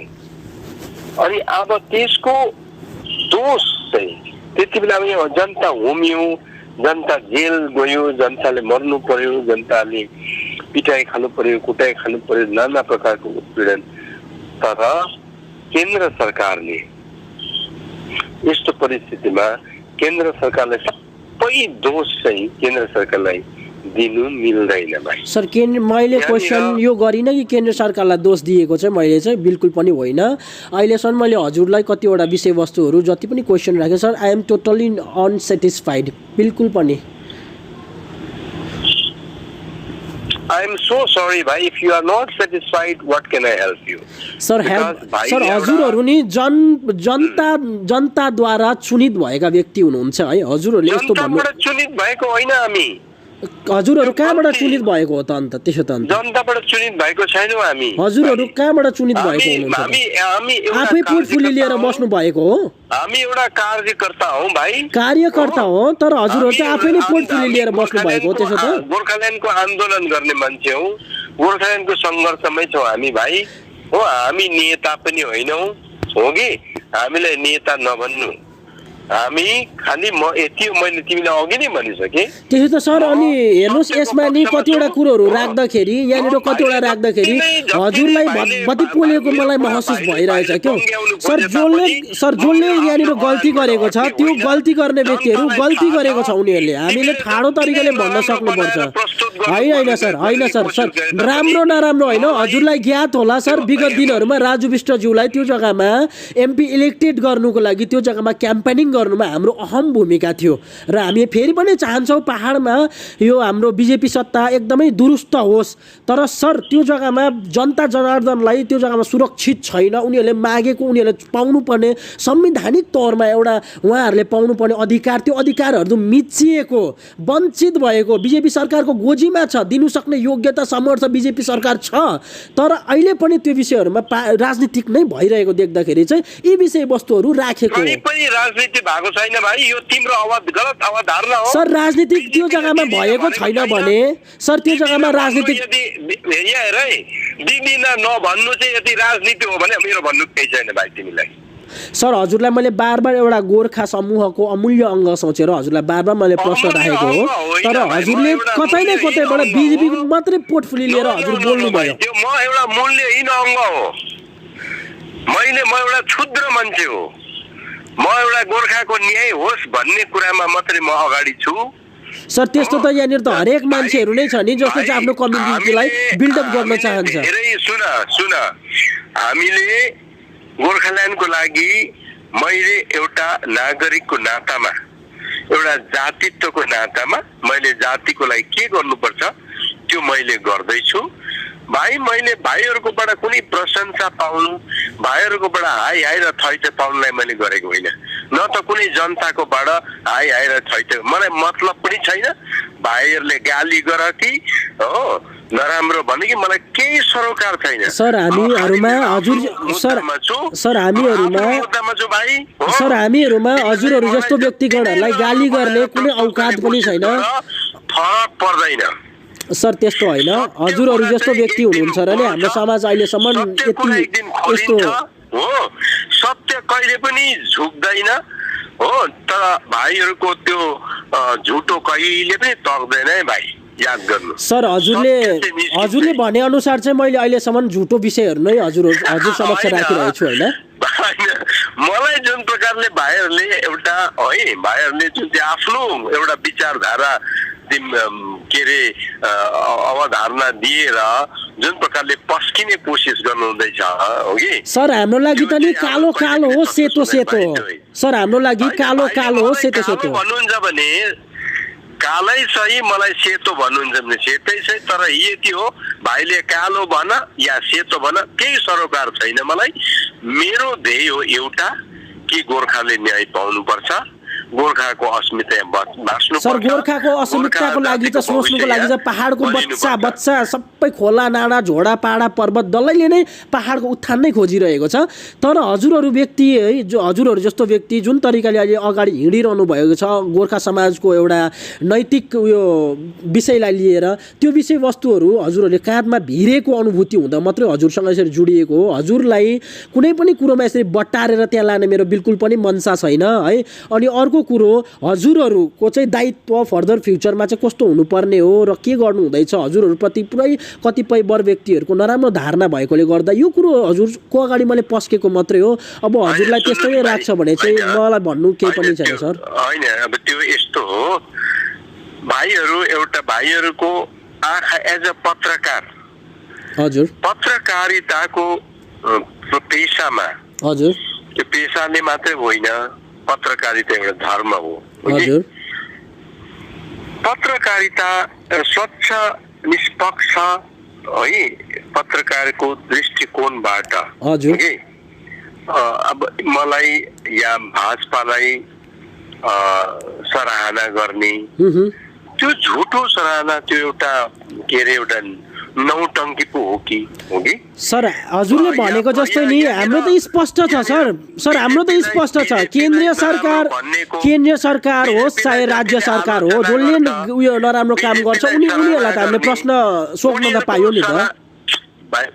अनि अब त्यसको दोष चाहिँ त्यति बेला यहाँ जनता होमियो, जनता जेल गयो, जनताले मर्नु पर्यो, जनताले पिटाइ खानु पर्यो, कुटाइ खानु पर्यो, नाना प्रकारको उत्पीडन। तर केन्द्र सरकारले यस्तो परिस्थितिमा केन्द्र सरकारलाई सबै दोष चाहिँ केन्द्र सरकारलाई दिनु मिल्दैन भाइ। सर मैले क्वेसन यो गरिनँ कि केन्द्र सरकारलाई दोष दिएको चाहिँ मैले चाहिँ बिल्कुल पनि होइन। अहिलेसम्म मैले हजुरलाई कतिवटा विषयवस्तुहरू जति पनि क्वेसन राखेँ sir, I am totally unsatisfied, बिल्कुल पनि। I am so sorry भाइ, if you are not satisfied, what can I help you? Sir sir हजुरहरू नि जनताद्वारा चुनित भएका व्यक्ति हुनुहुन्छ है, हजुरहरूले यस्तो भन्नु। जनताबाट चुनित भएको होइन हामी। हजुरहरू कहाँबाट चुनित भएको हो त अन्त? त्यसो त अन्त जनताबाट चुनित भएको छैनौँ हामी। हजुरहरू कहाँबाट चुनित भएको हुनुहुन्छ? आफै पोर्टफोलियो लिएर बस्नु भएको हो? हामी एउटा कार्यकर्ता हौ भाइ। कार्यकर्ता हो, तर हजुरहरू चाहिँ आफै नै पोर्टफोलियो लिएर बस्नु भएको हो। त्यसो त गोर्खाल्यान्डको आन्दोलन गर्ने मान्छे हौ, गोर्खाल्यान्डको सङ्घर्षमै छौँ हामी भाइ हो। हामी नेता पनि होइनौँ हो कि, हामीलाई नेता नभन्नु, हामी खालि म यति हो। मैले तिमीलाई अघि नै भनिसकेँ। त्यसो त सर अनि हेर्नुहोस्, यसमा नि कतिवटा कुरोहरू राख्दाखेरि यहाँनिर कतिवटा राख्दाखेरि हजुरलाई भत्ती पोलेको मलाई महसुस भइरहेछ क्यौ सर। जसले यहाँनिर गल्ती गरेको छ त्यो गल्ती गर्ने व्यक्तिहरू गल्ती गरेको छ उनीहरूले, हामीले ठाडो तरिकाले भन्न सक्नुपर्छ। होइन सर, होइन सर, सर राम्रो नराम्रो होइन, हजुरलाई ज्ञात होला सर विगत दिनहरूमा राजु विष्टज्यूलाई त्यो जग्गामा एमपी इलेक्टेड गर्नुको लागि त्यो जग्गामा क्याम्पेनिङ गर्नुमा हाम्रो अहम भूमिका थियो र हामी फेरि पनि चाहन्छौँ पहाडमा यो हाम्रो बिजेपी सत्ता एकदमै दुरुस्त होस्। तर सर त्यो जग्गामा जनता जनार्दनलाई त्यो जग्गामा सुरक्षित छैन। उनीहरूले मागेको उनीहरूले पाउनुपर्ने संवैधानिक तौरमा एउटा उहाँहरूले पाउनुपर्ने अधिकार, त्यो अधिकारहरू मिचिएको वञ्चित भएको बिजेपी सरकारको गोजीमा छ। दिनु सक्ने योग्यता समर्थ बिजेपी सरकार छ, तर अहिले पनि त्यो विषयहरूमा राजनीतिक नै भइरहेको देख्दाखेरि चाहिँ यी विषयवस्तुहरू राखेको भएको छैन भाइ। यो तिम्रो गलत अवधारणा हो सर। राजनीतिक त्यो जग्गामा भएको छैन भने सर त्यो जग्गामा राजनीतिक हेर है, दिदिन नभन्नु चाहिँ यदि राजनीति हो भने मेरो भन्नु केही छैन भाइ तिमीलाई। सर हजुरलाई मैले बार बार एउटा गोर्खा समूहको अमूल्य अङ्ग सोचेर हजुरलाई बार बार मैले प्रश्न राखेको हो, तर हजुरले कतै न कतैबाट बिजेपी मात्रै पोर्टफोलियो लिएर हजुर बोल्नु भयो। म एउटा मूल्यहीन अङ्ग हो, म एउटा क्षुद्र मान्छे हो, म एउटा गोर्खाको न्याय होस् भन्ने कुरामा मात्रै म अगाडि छु। सर त्यस्तो त यहाँनिर त हरेक मान्छेहरू नै छ नि जसले चाहिँ आफ्नो कम्युनिटीलाई बिल्डअप गर्न चाहन्छ। सुन हामीले गोर्खाल्यान्डको लागि मैले एउटा नागरिकको नातामा, एउटा जातित्वको नातामा मैले जातिको लागि के गर्नुपर्छ त्यो मैले गर्दैछु भाइ। मैले भाइहरूकोबाट कुनै प्रशंसा पाउनु, भाइहरूकोबाट हाई हाई र थैथे पाउनुलाई मैले गरेको होइन, न त कुनै जनताकोबाट हाई हाई र थैथे। मलाई मतलब पनि छैन भाइहरूले गाली गर कि हो नराम्रो भने कि, मलाई केही सरोकार छैन। सर हामीहरूमा हजुर हामीहरूमा हजुरहरू जस्तो व्यक्तिगणहरूलाई गाली गर्ने कुनै औकात पनि छैन। फरक पर्दैन सर त्यस्तो होइन, हजुरहरू जस्तो व्यक्ति हुनुहुन्छ र नि हाम्रो समाज अहिलेसम्म यति यस्तो हो। कहिले पनि झुक्दैन हो। तर भाइहरूको त्यो झुटो कहिले पनि तक्दैन है भाइ, याद गर्नु। सर हजुरले भने अनुसार चाहिँ मैले अहिलेसम्म झुटो विषयहरू नै हजुर समक्ष राखिरहेको छु होइन। मलाई जुन प्रकारले भाइहरूले एउटा है भाइहरूले जुन चाहिँ आफ्नो एउटा विचारधारा के अरे अवधारणा दिएर जुन प्रकारले पस्किने कोसिस गर्नुहुँदैछ हो कि सर हाम्रो लागि त नि कालो कालो हो सेतो सेतो हो सर, हाम्रो लागि कालो कालो हो सेतो सेतो भन्नुहुन्छ भने कालै सही, मलाई सेतो भन्नुहुन्छ भने सेतै सही। तर यति हो भाइले कालो भन या सेतो भन केही सरोकार छैन मलाई। मेरो ध्येय हो एउटा कि गोर्खाले न्याय पाउनुपर्छ, गोर्खाको अस्मिता बाँच्नु। सर गोर्खाको अस्मिताको लागि त सोच्नुको लागि त पहाडको बच्चा सबै खोला नाडा झोडा पाडा पर्वत डल्लैले नै पहाडको उत्थान नै खोजिरहेको छ। तर हजुरहरू व्यक्ति है, जो हजुरहरू जस्तो व्यक्ति जुन तरिकाले अहिले अगाडि हिँडिरहनु भएको छ गोर्खा समाजको एउटा नैतिक उयो विषयलाई लिएर, त्यो विषयवस्तुहरू हजुरहरूले काँधमा भिरेको अनुभूति हुँदा मात्रै हजुरसँग यसरी जुडिएको हो। हजुरलाई कुनै पनि कुरोमा यसरी बट्टारेर त्यहाँ लाने मेरो बिल्कुल पनि मनसा छैन है। अनि अर्को कुरो हजुरहरूको चाहिँ दायित्व फर्दर फ्युचरमा चाहिँ कस्तो हुनुपर्ने हो र के गर्नु हुँदैछ हजुरहरूप्रति पुरै कतिपय वर व्यक्तिहरूको नराम्रो धारणा भएकोले गर्दा यो कुरो हजुरको अगाडि मैले पस्केको मात्रै हो। अब हजुरलाई त्यस्तै राख्छ भने चाहिँ मलाई भन्नु केही पनि छैन सर। होइन अब त्यो यस्तो हो भाइहरू, एउटा भाइहरूको आँखा एज अ पत्रकार, हजुर पत्रकारिताको पेसामा, हजुर त्यो पेसाले मात्रै होइन, पत्रकारिता एउटा धर्म हो। हजुर पत्रकारिता स्वच्छ निष्पक्ष है पत्रकारको दृष्टिकोणबाट हजुर अब मलाई या भाजपालाई सराहना गर्ने त्यो झुटो सराहना, त्यो एउटा के अरे एउटा नौटङ्की पो हो कि सर हजुरले भनेको जस्तै नि हाम्रो त स्पष्ट छ सर हाम्रो त स्पष्ट छ। केन्द्रीय सरकार होस् चाहे राज्य सरकार हो, जसले उयो नराम्रो काम गर्छ उनीहरूलाई त हामीले प्रश्न सोध्न त पायो नि त।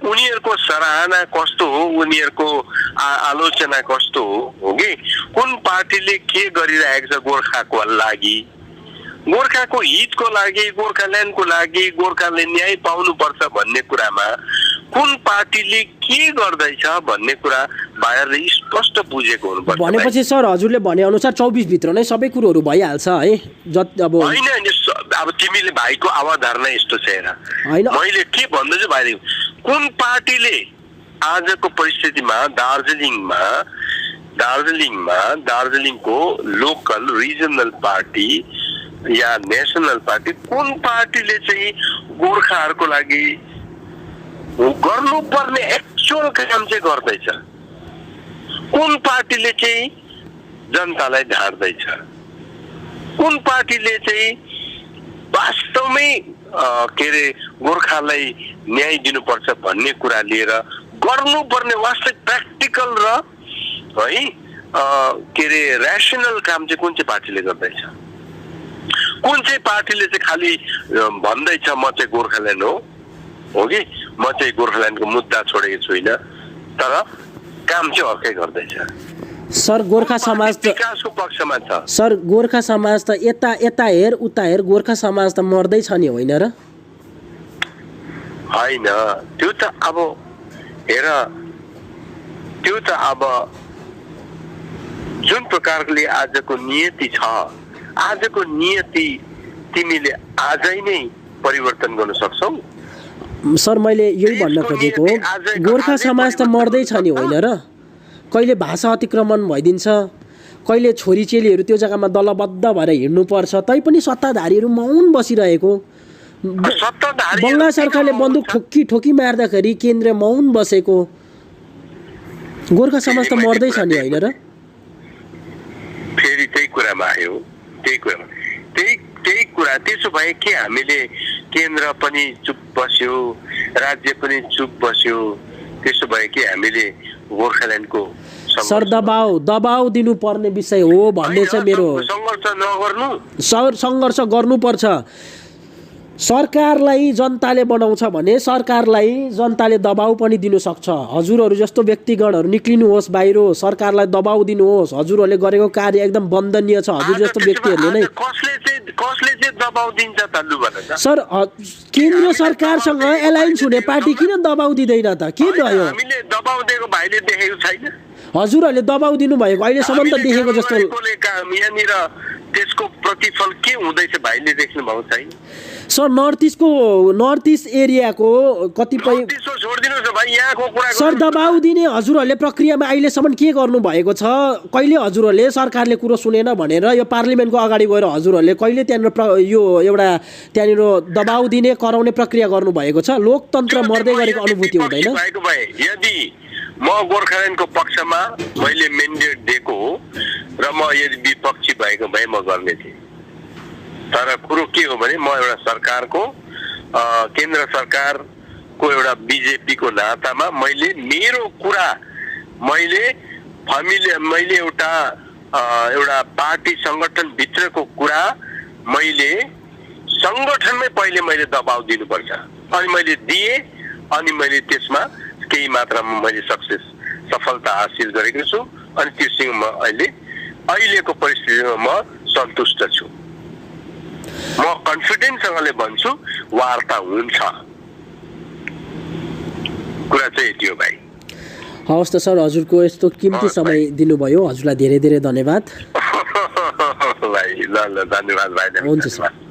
उनीहरूको सराहना कस्तो हो, उनीहरूको आलोचना कस्तो हो कि कुन पार्टीले के गरिरहेको छ गोर्खाको लागि, गोर्खाको हितको लागि, गोर्खाल्यान्डको लागि, गोर्खाले न्याय पाउनुपर्छ भन्ने कुरामा कुन पार्टीले के गर्दैछ भन्ने कुरा भाइहरूले स्पष्ट बुझेको हुनुपर्छ। भनेपछि सर हजुरले भने अनुसार 24 भित्र नै सबै कुरोहरू भइहाल्छ है। अब होइन अब तिमीले भाइको अवधारणा यस्तो छ हेर, मैले के भन्दैछु भाइ, कुन पार्टीले आजको परिस्थितिमा दार्जिलिङको लोकल रिजनल पार्टी या नेसनल पार्टी, कुन पार्टीले चाहिँ गोर्खाहरूको लागि गर्नुपर्ने एक्चुअल काम चाहिँ गर्दैछ, कुन पार्टीले चाहिँ जनतालाई ढाड्दैछ, कुन पार्टीले चाहिँ वास्तवमै के अरे गोर्खालाई न्याय दिनुपर्छ भन्ने कुरा लिएर गर्नुपर्ने वास्तविक प्र्याक्टिकल र है के अरे ऱ्यासनल काम चाहिँ कुन चाहिँ पार्टीले गर्दैछ, कुन चाहिँ पार्टीले चाहिँ खालि भन्दैछ म चाहिँ गोर्खाल्यान्ड हो कि म चाहिँ गोर्खाल्यान्डको मुद्दा छोडेको छुइनँ, तर काम चाहिँ अर्कै गर्दैछ। सर गोर्खा समाज त विकासको पक्षमा छ। सर गोर्खा समाज त यता हेर उता हेर, गोर्खा समाज त मर्दैछ नि होइन र? होइन त्यो त अब हेर, त्यो त अब जुन प्रकारले आजको नियति छ, आजको नियति तिमीले आजै नै परिवर्तन गर्न सक्छौ। सर मैले यही भन्न खोजेको गोर्खा समाज त मर्दैछ नि होइन र? कहिले भाषा अतिक्रमण भइदिन्छ, कहिले छोरीचेलीहरू त्यो जग्गामा दलबद्ध भएर हिँड्नुपर्छ, तैपनि सत्ताधारीहरू मौन बसिरहेको, बङ्गाल सरकारले बन्दुक ठोकी मार्दाखेरि केन्द्र मौन बसेको, गोर्खा समाज त मर्दैछ नि होइन र? फेरि त्यही कुरामा आयो, त्यही कुरा। त्यसो भए के हामीले केन्द्र पनि चुप बस्यो, राज्य पनि चुप बस्यो, त्यसो भए के हामीले गोर्खाल्यान्डको सर दबाउ दिनुपर्ने विषय हो भन्ने चाहिँ मेरो सङ्घर्ष नगर्नु, सङ्घर्ष गर्नुपर्छ। सरकारलाई जनताले बनाउँछ भने सरकारलाई जनताले दबाउ पनि दिन सक्छ। हजुरहरू जस्तो व्यक्तिगणहरू निक्लिनुहोस् बाहिर, सरकारलाई दबाउ दिनुहोस्। हजुरहरूले गरेको कार्य एकदम वन्दनीय छ। हजुर जस्तो व्यक्तिहरूले नै कसले चाहिँ दबाउ दिन्छ त लु भन त। सर केन्द्रीय सरकारसँग एलायन्स हुने पार्टी किन दबाउ दिँदैन त? के भयो? हामीले दबाउ दिएको भाइले देखेको छैन। हजुरहरूले दबाउ दिनुभएको अहिलेसम्म त देखेको जस्तो। यहाँनिर त्यसको प्रतिफल के हुँदैछ भाइले देख्नु भएको छैन। सर नर्थ इस्ट एरियाको कतिपय छोडिदिनुहोस् भाइ, यहाँको कुरा सर दबाउ दिने हजुरहरूले प्रक्रियामा अहिलेसम्म के गर्नु भएको छ? कहिले हजुरहरूले सरकारले कुरो सुनेन भनेर यो पार्लिमेन्टको अगाडि गएर हजुरहरूले कहिले त्यहाँनिर यो एउटा त्यहाँनिर दबाउ दिने कराउने प्रक्रिया गर्नु भएको छ? लोकतन्त्र मर्दै गरेको अनुभूति हुँदैन? यदि म गोर्खाल्यान्डको पक्षमा मैले मेन्डेट दिएको हो र म यदि विपक्षी भएको भए म गर्ने थिएँ। तर कुरो के हो भने म एउटा सरकारको केन्द्र सरकारको एउटा बिजेपीको नातामा मैले मेरो कुरा मैले एउटा पार्टी संगठन भित्रको कुरा मैले संगठनमै पहिले मैले दबाउ दिनुपर्छ। अनि मैले दिएँ, अनि मैले त्यसमा केही मात्रामा मैले सफलता हासिल गरेको छु। अनि त्योसँग म अहिलेको परिस्थितिमा म सन्तुष्ट छु। म कन्फिडेन्ससँगले भन्छु वार्ता हुन्छ। कुरा चाहिँ यति हो भाइ। हवस् त सर, हजुरको यस्तो कीमती समय दिनुभयो, हजुरलाई धेरै धेरै धन्यवाद। भाइ ल धन्यवाद भाइ। हुन्छ सर।